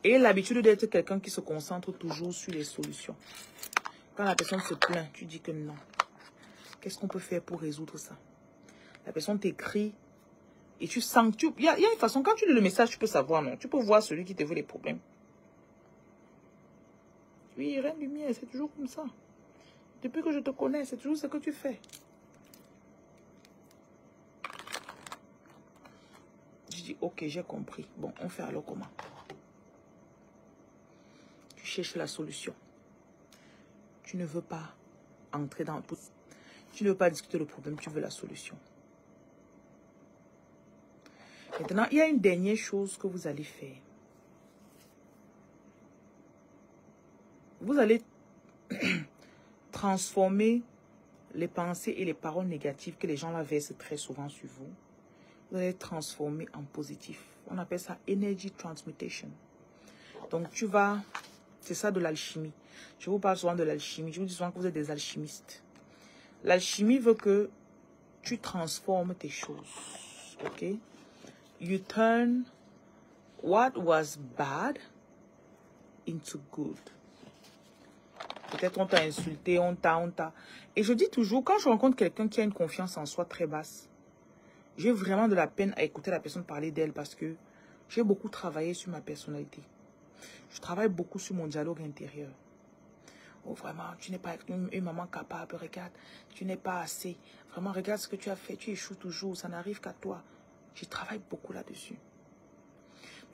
Et l'habitude d'être quelqu'un qui se concentre toujours sur les solutions. Quand la personne se plaint, tu dis que non. Qu'est-ce qu'on peut faire pour résoudre ça? La personne t'écrit et tu sens que il y a une façon, quand tu lis le message, tu peux savoir, non? Tu peux voir celui qui te veut les problèmes. Oui, Reine Lumière, c'est toujours comme ça. Depuis que je te connais, c'est toujours ce que tu fais. Je dis, ok, j'ai compris. Bon, on fait alors comment? Tu cherches la solution. Tu ne veux pas entrer dans tout. Tu ne veux pas discuter le problème, tu veux la solution. Maintenant, il y a une dernière chose que vous allez faire. Vous allez transformer les pensées et les paroles négatives que les gens la versent très souvent sur vous. Vous allez transformer en positif. On appelle ça energy transmutation. Donc, tu vas... C'est ça de l'alchimie. Je vous parle souvent de l'alchimie. Je vous dis souvent que vous êtes des alchimistes. L'alchimie veut que tu transformes tes choses. Ok? You turn what was bad into good. Peut-être on t'a insulté, on t'a... Et je dis toujours, quand je rencontre quelqu'un qui a une confiance en soi très basse, j'ai vraiment de la peine à écouter la personne parler d'elle parce que j'ai beaucoup travaillé sur ma personnalité. Je travaille beaucoup sur mon dialogue intérieur. Oh, vraiment, tu n'es pas une maman capable, regarde, tu n'es pas assez. Vraiment, regarde ce que tu as fait, tu échoues toujours, ça n'arrive qu'à toi. Je travaille beaucoup là-dessus.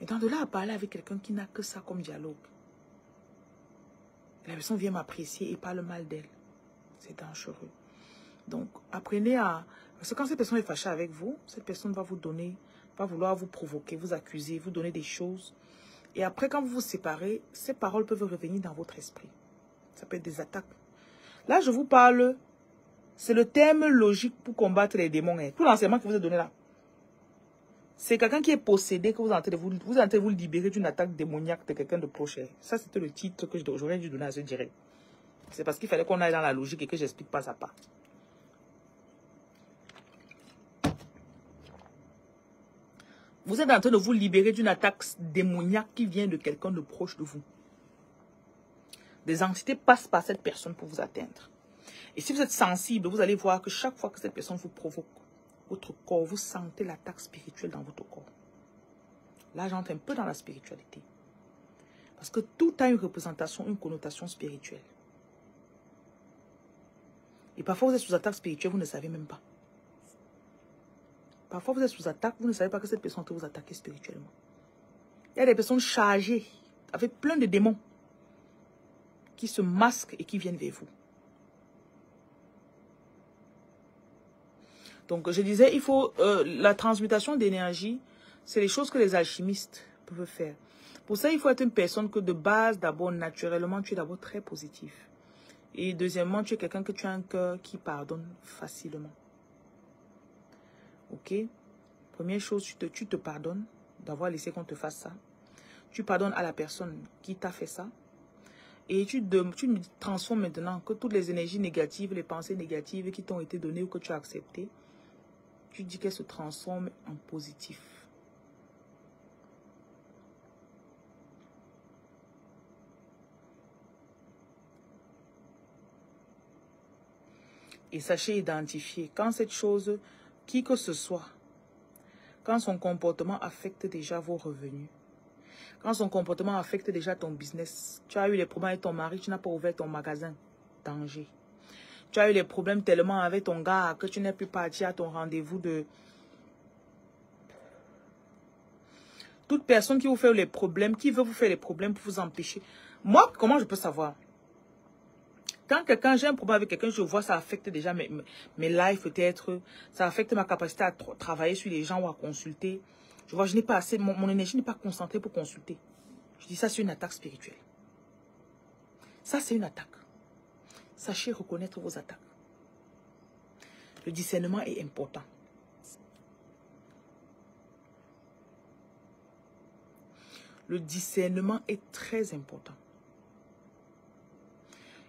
Étant de là à parler avec quelqu'un qui n'a que ça comme dialogue. La personne vient m'apprécier et parle mal d'elle. C'est dangereux. Donc, apprenez à... Parce que quand cette personne est fâchée avec vous, cette personne va vous donner, va vouloir vous provoquer, vous accuser, vous donner des choses. Et après, quand vous vous séparez, ces paroles peuvent revenir dans votre esprit. Ça peut être des attaques. Là, je vous parle, c'est le terme logique pour combattre les démons. Hein. Tout l'enseignement que je vous ai donné là. C'est quelqu'un qui est possédé, que vous êtes en train de vous libérer d'une attaque démoniaque de quelqu'un de proche. Ça, c'était le titre que j'aurais dû donner à ce direct. C'est parce qu'il fallait qu'on aille dans la logique et que j'explique pas à pas. Vous êtes en train de vous libérer d'une attaque démoniaque qui vient de quelqu'un de proche de vous. Des entités passent par cette personne pour vous atteindre. Et si vous êtes sensible, vous allez voir que chaque fois que cette personne vous provoque, votre corps, vous sentez l'attaque spirituelle dans votre corps. Là, j'entre un peu dans la spiritualité. Parce que tout a une représentation, une connotation spirituelle. Et parfois, vous êtes sous attaque spirituelle, vous ne savez même pas. Parfois, vous êtes sous attaque, vous ne savez pas que cette personne peut vous attaquer spirituellement. Il y a des personnes chargées, avec plein de démons, qui se masquent et qui viennent vers vous. Donc, je disais, il faut la transmutation d'énergie, c'est les choses que les alchimistes peuvent faire. Pour ça, il faut être une personne que de base, d'abord, naturellement, tu es d'abord très positif. Et deuxièmement, tu es quelqu'un que tu as un cœur qui pardonne facilement. Ok? Première chose, tu te pardonnes d'avoir laissé qu'on te fasse ça. Tu pardonnes à la personne qui t'a fait ça. Et tu transformes maintenant que toutes les énergies négatives, les pensées négatives qui t'ont été données ou que tu as acceptées, tu dis qu'elles se transforment en positif. Et sachez identifier quand cette chose, qui que ce soit, quand son comportement affecte déjà vos revenus, quand son comportement affecte déjà ton business, tu as eu des problèmes avec ton mari, tu n'as pas ouvert ton magasin, danger. Tu as eu des problèmes tellement avec ton gars que tu n'es plus parti à ton rendez-vous de... Toute personne qui vous fait les problèmes, qui veut vous faire les problèmes pour vous empêcher. Moi, comment je peux savoir? Quand j'ai un problème avec quelqu'un, je vois ça affecte déjà mes lives peut-être. Ça affecte ma capacité à travailler sur les gens ou à consulter. Je vois, je n'ai pas assez, mon énergie n'est pas concentrée pour consulter. Je dis ça, c'est une attaque spirituelle. Ça, c'est une attaque. Sachez reconnaître vos attaques. Le discernement est important. Le discernement est très important.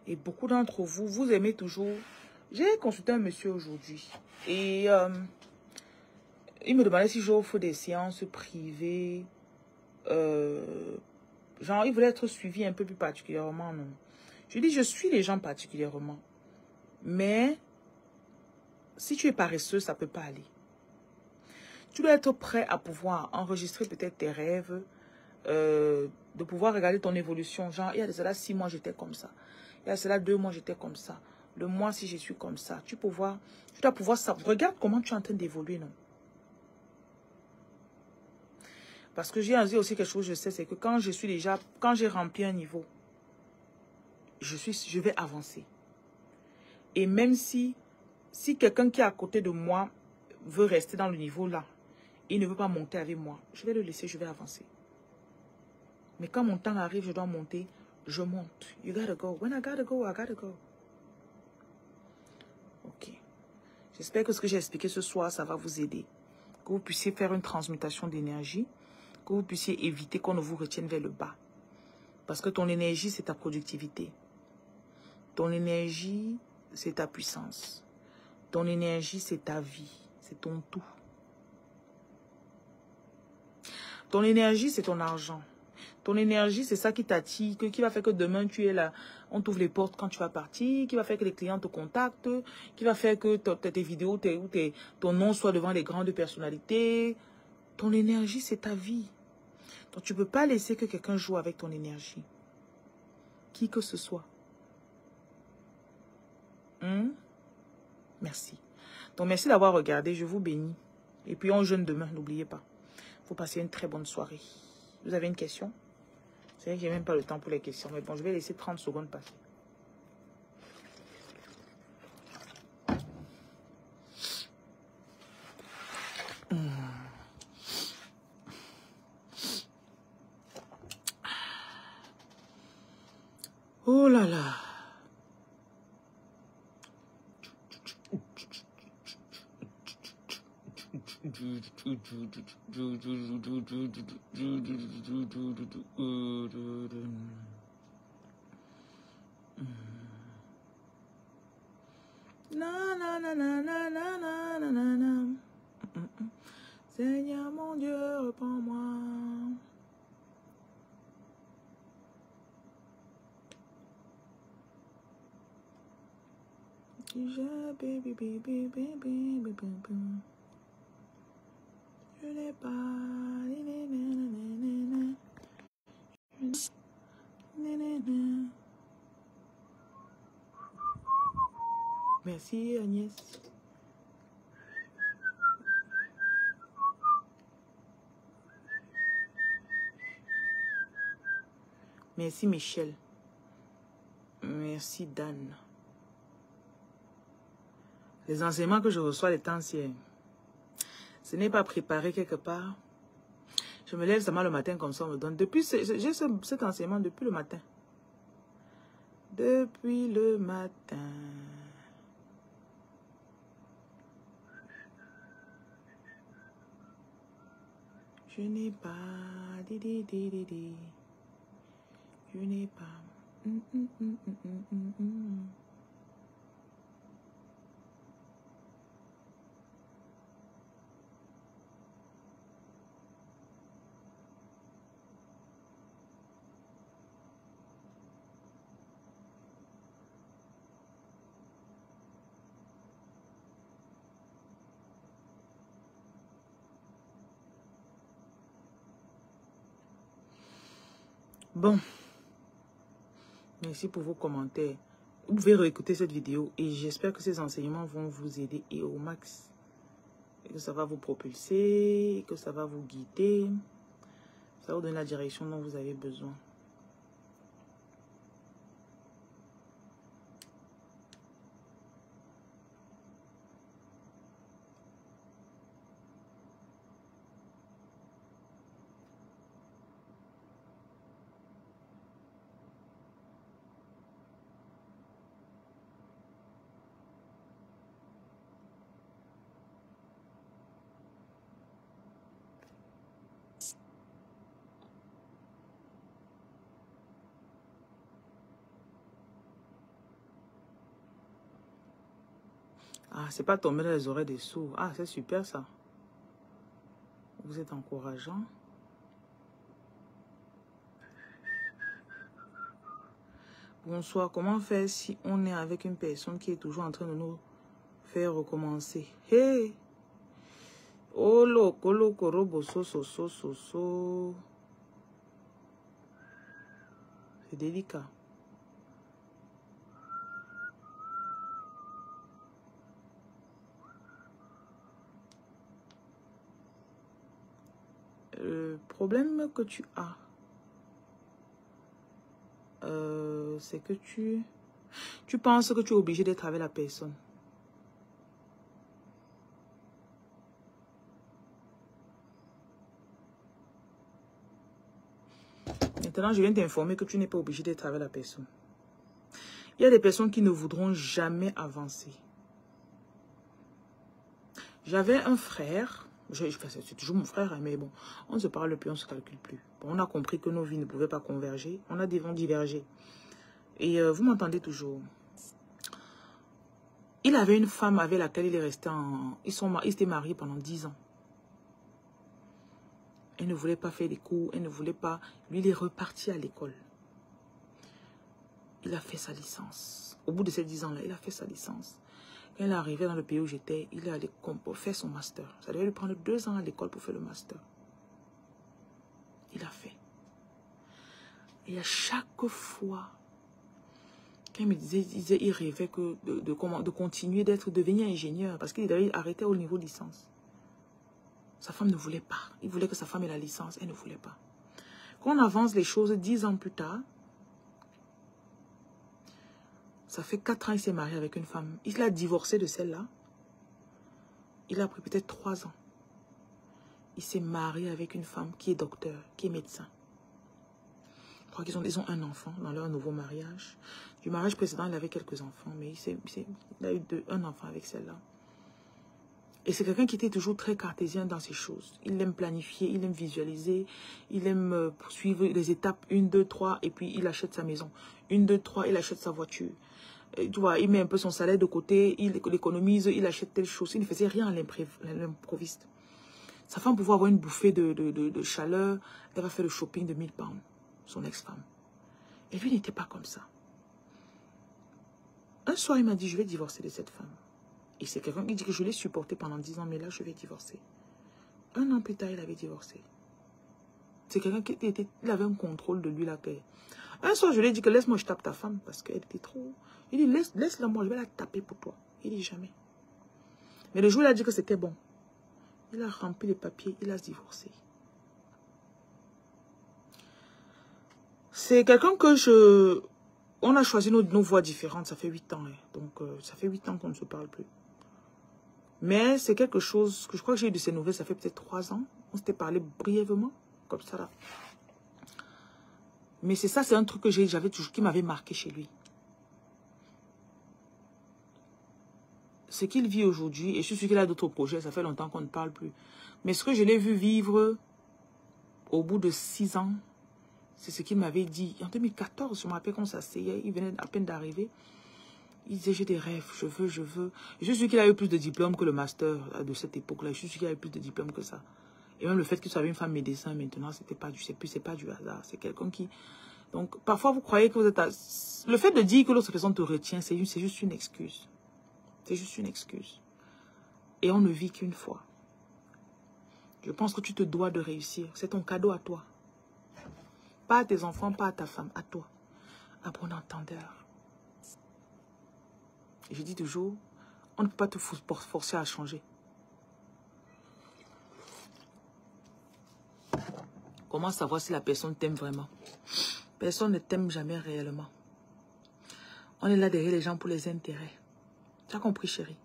Et beaucoup d'entre vous, vous aimez toujours... J'ai consulté un monsieur aujourd'hui. Et il me demandait si j'offre des séances privées. Genre, il voulait être suivi un peu plus particulièrement. Non. Je lui dis, je suis les gens particulièrement. Mais, si tu es paresseux, ça ne peut pas aller. Tu dois être prêt à pouvoir enregistrer peut-être tes rêves. De pouvoir regarder ton évolution. Genre, il y a de cela 6 mois, j'étais comme ça. Il y a de cela 2 mois, j'étais comme ça. Le mois, si je suis comme ça. Tu dois pouvoir savoir. Regarde comment tu es en train d'évoluer, non? Parce que j'ai aussi quelque chose, je sais, c'est que quand j'ai rempli un niveau, je vais avancer. Et même si quelqu'un qui est à côté de moi veut rester dans le niveau là, il ne veut pas monter avec moi, je vais le laisser, je vais avancer. Mais quand mon temps arrive, je dois monter, je monte. You gotta go. When I gotta go, I gotta go. Ok. J'espère que ce que j'ai expliqué ce soir, ça va vous aider. Que vous puissiez faire une transmutation d'énergie. Que vous puissiez éviter qu'on ne vous retienne vers le bas. Parce que ton énergie, c'est ta productivité. Ton énergie, c'est ta puissance. Ton énergie, c'est ta vie. C'est ton tout. Ton énergie, c'est ton argent. Ton énergie, c'est ça qui t'attire, qui va faire que demain, tu es là. On t'ouvre les portes quand tu vas partir, qui va faire que les clients te contactent, qui va faire que tes vidéos, ton nom soit devant les grandes personnalités. Ton énergie, c'est ta vie. Donc, tu ne peux pas laisser que quelqu'un joue avec ton énergie. Qui que ce soit. Merci. Donc, merci d'avoir regardé. Je vous bénis. Et puis, on jeûne demain, n'oubliez pas. Il faut passer une très bonne soirée. Vous avez une question? C'est vrai que j'ai même pas le temps pour les questions. Mais bon, je vais laisser 30 secondes passer. Oh là là. Na, na, na, na, na, na, na, na, na, na. Seigneur mon Dieu, réponds-moi. Baby, baby, baby, baby, baby. Je n'ai pas. Merci Agnès. Merci Michel. Merci Dan. Les enseignements que je reçois les temps anciens, ce n'est pas préparé quelque part. Je me lève seulement le matin comme ça on me donne. Depuis, j'ai cet enseignement depuis le matin. Depuis le matin. Je n'ai pas. Je n'ai pas. Bon, merci pour vos commentaires. Vous pouvez réécouter cette vidéo et j'espère que ces enseignements vont vous aider et au max. Et que ça va vous propulser, et que ça va vous guider. Ça va vous donner la direction dont vous avez besoin. Ah, c'est pas tomber dans les oreilles des sourds. Ah, c'est super ça. Vous êtes encourageant. Bonsoir, comment faire si on est avec une personne qui est toujours en train de nous faire recommencer? Hey! Oh, lo, korobo, so. C'est délicat. Le problème que tu as, c'est que tu penses que tu es obligé d'être avec la personne. Maintenant, je viens t'informer que tu n'es pas obligé d'être avec la personne. Il y a des personnes qui ne voudront jamais avancer. J'avais un frère, c'est toujours mon frère, mais bon, on se parle plus, on ne se calcule plus. Bon, on a compris que nos vies ne pouvaient pas converger, on a divergé. Et vous m'entendez toujours. Il avait une femme avec laquelle il est resté ils étaient mariés pendant 10 ans. Elle ne voulait pas faire des cours, elle ne voulait pas. Lui, il est reparti à l'école. Il a fait sa licence. Au bout de ces 10 ans-là, il a fait sa licence. Quand il est arrivé dans le pays où j'étais, il est allé pour faire son master. Ça devait lui prendre 2 ans à l'école pour faire le master. Il a fait. Et à chaque fois, quand il me disait, il rêvait que de continuer devenir ingénieur parce qu'il devait arrêter au niveau licence. Sa femme ne voulait pas. Il voulait que sa femme ait la licence. Elle ne voulait pas. Quand on avance les choses 10 ans plus tard, ça fait 4 ans qu'il s'est marié avec une femme. Il a divorcé de celle-là. Il a pris peut-être 3 ans. Il s'est marié avec une femme qui est docteur, qui est médecin. Je crois qu'ils ont un enfant dans leur nouveau mariage. Du mariage précédent, il avait quelques enfants, mais il a eu un enfant avec celle-là. Et c'est quelqu'un qui était toujours très cartésien dans ses choses. Il aime planifier, il aime visualiser, il aime suivre les étapes 1, 2, 3, et puis il achète sa maison. 1, 2, 3, il achète sa voiture. Et tu vois, il met un peu son salaire de côté, il économise, il achète telle chose. Il ne faisait rien à l'improviste. Sa femme pouvait avoir une bouffée de chaleur, elle va faire le shopping de 1000 pounds, son ex-femme. Et lui n'était pas comme ça. Un soir, il m'a dit, je vais divorcer de cette femme. Et c'est quelqu'un qui dit que je l'ai supporté pendant 10 ans, mais là, je vais divorcer. 1 an plus tard, il avait divorcé. C'est quelqu'un qui il avait un contrôle de lui là. Un soir, je lui ai dit que laisse-moi, je tape ta femme, parce qu'elle était trop... Il dit, laisse-la moi, je vais la taper pour toi. Il dit jamais. Mais le jour où il a dit que c'était bon, il a rempli les papiers, il a divorcé. C'est quelqu'un que on a choisi nos voies différentes, ça fait 8 ans. Hein. Donc, ça fait 8 ans qu'on ne se parle plus. Mais c'est quelque chose que je crois que j'ai eu de ses nouvelles, ça fait peut-être 3 ans. On s'était parlé brièvement, comme ça là. Mais c'est ça, c'est un truc que j'avais toujours, qui m'avait marqué chez lui. Ce qu'il vit aujourd'hui, et je suis sûr qu'il a d'autres projets, ça fait longtemps qu'on ne parle plus. Mais ce que je l'ai vu vivre au bout de 6 ans, c'est ce qu'il m'avait dit. En 2014, je me rappelle quand on s'asseyait, il venait à peine d'arriver. Il disait, j'ai des rêves, je veux. Et je suis sûr qu'il a eu plus de diplômes que le master de cette époque-là. Je suis sûr qu'il a eu plus de diplômes que ça. Et même le fait qu'il soit une femme médecin maintenant, c'est pas du hasard. C'est quelqu'un qui... Donc, parfois, vous croyez que vous êtes... Le fait de dire que l'autre personne te retient, c'est juste une excuse. C'est juste une excuse. Et on ne vit qu'une fois. Je pense que tu te dois de réussir. C'est ton cadeau à toi. Pas à tes enfants, pas à ta femme, à toi. À bon entendeur. Et je dis toujours, on ne peut pas te forcer à changer. Comment savoir si la personne t'aime vraiment? Personne ne t'aime jamais réellement. On est là derrière les gens pour les intérêts. Tu as compris, chérie?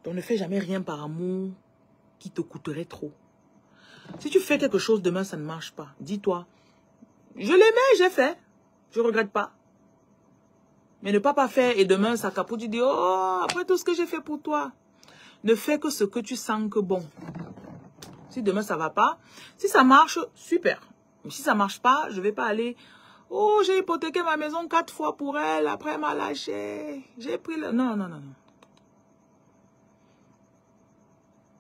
Donc ne fais jamais rien par amour qui te coûterait trop. Si tu fais quelque chose demain, ça ne marche pas. Dis-toi, je l'aimais, j'ai fait. Je ne regrette pas. Mais ne pas faire et demain ça capote, tu dis, oh, après tout ce que j'ai fait pour toi. Ne fais que ce que tu sens que bon. Si demain ça va pas, si ça marche, super. Mais si ça marche pas, je vais pas aller, oh, j'ai hypothéqué ma maison 4 fois pour elle, après elle m'a lâché. J'ai pris le... Non.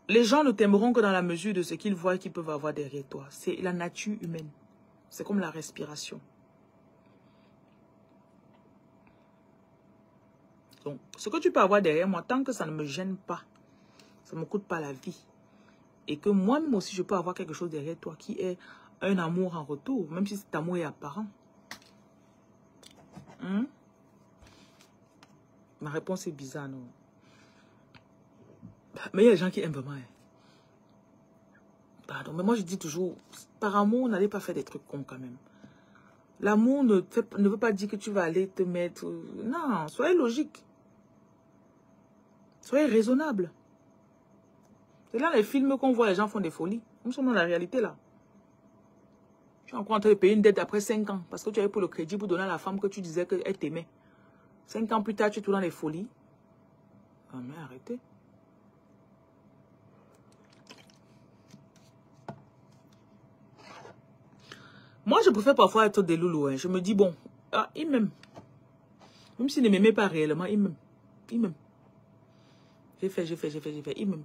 Les gens ne t'aimeront que dans la mesure de ce qu'ils voient qu'ils peuvent avoir derrière toi. C'est la nature humaine. C'est comme la respiration. Donc, ce que tu peux avoir derrière moi, tant que ça ne me gêne pas, ça ne me coûte pas la vie. Et que moi-même aussi, je peux avoir quelque chose derrière toi qui est un amour en retour, même si cet amour est apparent. Ma réponse est bizarre, non? Mais il y a des gens qui aiment vraiment. Hein. Pardon, mais moi je dis toujours, par amour, n'allez pas faire des trucs cons quand même. L'amour ne veut pas dire que tu vas aller te mettre... Non, soyez logique. Soyez raisonnable. C'est là les films qu'on voit, les gens font des folies. Nous sommes dans la réalité là. Tu es encore en train de payer une dette après 5 ans. Parce que tu avais pour le crédit pour donner à la femme que tu disais qu'elle t'aimait. 5 ans plus tard, tu es tout dans les folies. Ah mais arrêtez. Moi, je préfère parfois être des loulous. Hein. Je me dis, bon, ah, il m'aime. Même s'il ne m'aimait pas réellement, il m'aime. Il m'aime. J'ai fait, il m'aime.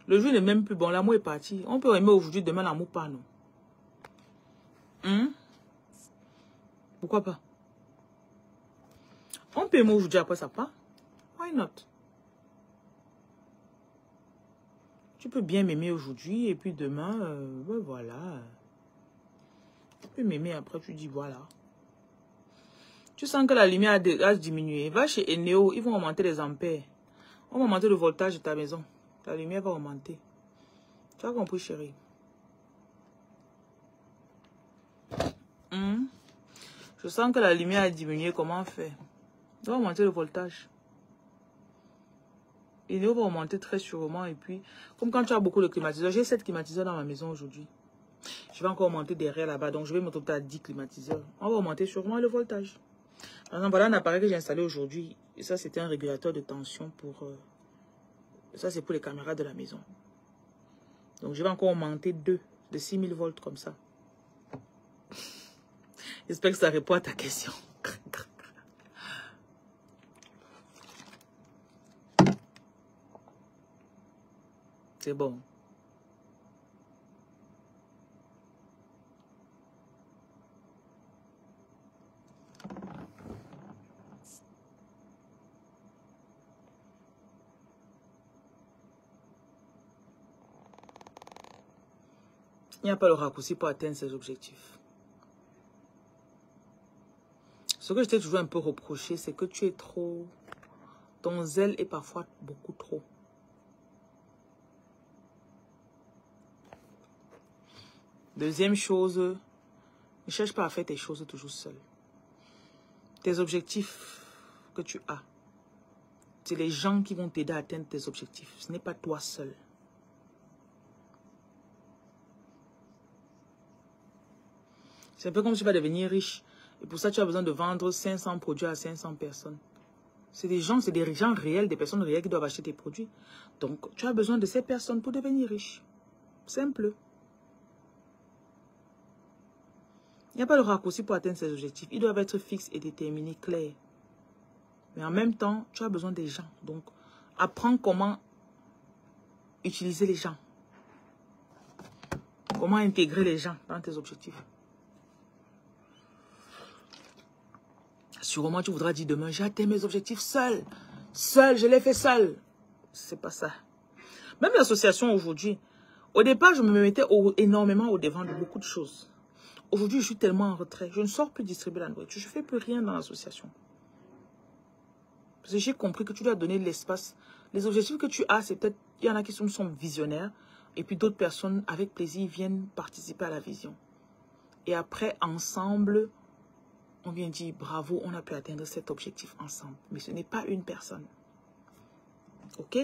Le jour n'est même plus bon, l'amour est parti. On peut aimer aujourd'hui, demain l'amour pas, non. Pourquoi pas? On peut aimer aujourd'hui, après ça pas. Why not? Tu peux bien m'aimer aujourd'hui et puis demain, ben voilà. Tu peux m'aimer après, tu dis voilà. Tu sens que la lumière a diminué. Va chez Eneo, ils vont augmenter les ampères. On va augmenter le voltage de ta maison. La lumière va augmenter. Tu as compris, chérie? Je sens que la lumière a diminué. Comment faire? On va augmenter le voltage. Il va augmenter très sûrement. Et puis, comme quand tu as beaucoup de climatiseurs, j'ai 7 climatiseurs dans ma maison aujourd'hui. Je vais encore augmenter derrière là-bas. Donc, je vais me trouver à 10 climatiseurs. On va augmenter sûrement le voltage. Par exemple, voilà un appareil que j'ai installé aujourd'hui. Et ça, c'était un régulateur de tension pour... ça, c'est pour les caméras de la maison. Donc, je vais encore augmenter 2 de 6000 volts comme ça. J'espère que ça répond à ta question. C'est bon. Il n'y a pas le raccourci pour atteindre ses objectifs. Ce que je t'ai toujours un peu reproché, c'est que tu es trop... Ton zèle est parfois beaucoup trop. Deuxième chose, ne cherche pas à faire tes choses toujours seul. Tes objectifs que tu as, c'est les gens qui vont t'aider à atteindre tes objectifs. Ce n'est pas toi seul. C'est un peu comme si tu vas devenir riche. Et pour ça, tu as besoin de vendre 500 produits à 500 personnes. C'est des gens réels, des personnes réelles qui doivent acheter tes produits. Donc, tu as besoin de ces personnes pour devenir riche. Simple. Il n'y a pas de raccourci pour atteindre ces objectifs. Ils doivent être fixes et déterminés, clairs. Mais en même temps, tu as besoin des gens. Donc, apprends comment utiliser les gens. Comment intégrer les gens dans tes objectifs. Sûrement, tu voudras dire demain, j'ai atteint mes objectifs seul. Seul, je l'ai fait seul. C'est pas ça. Même l'association aujourd'hui, au départ, je me mettais énormément au devant de beaucoup de choses. Aujourd'hui, je suis tellement en retrait. Je ne sors plus distribuer la nourriture. Je ne fais plus rien dans l'association. Parce que j'ai compris que tu dois donner de l'espace. Les objectifs que tu as, c'est peut-être, il y en a qui sont visionnaires. Et puis d'autres personnes, avec plaisir, viennent participer à la vision. Et après, ensemble, on vient dire bravo, on a pu atteindre cet objectif ensemble. Mais ce n'est pas une personne. Ok?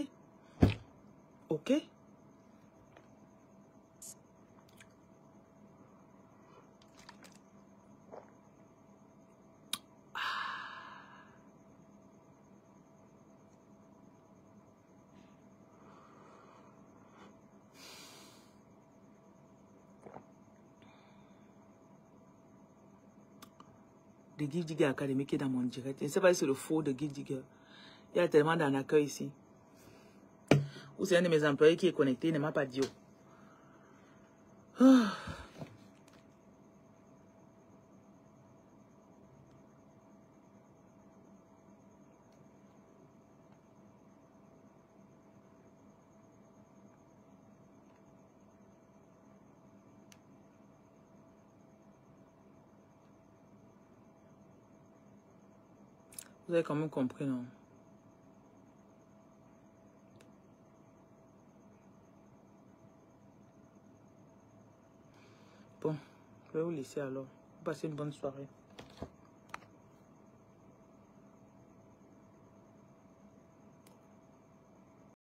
Ok? The Gift Digger Academy qui est dans mon direct. Je ne sais pas si c'est le faux de Gift Digger. Il y a tellement d'en accueil ici. Ou c'est un de mes employés qui est connecté, il ne m'a pas dit. Oh. Vous avez quand même compris, non? Bon, je vais vous laisser alors. Passez une bonne soirée.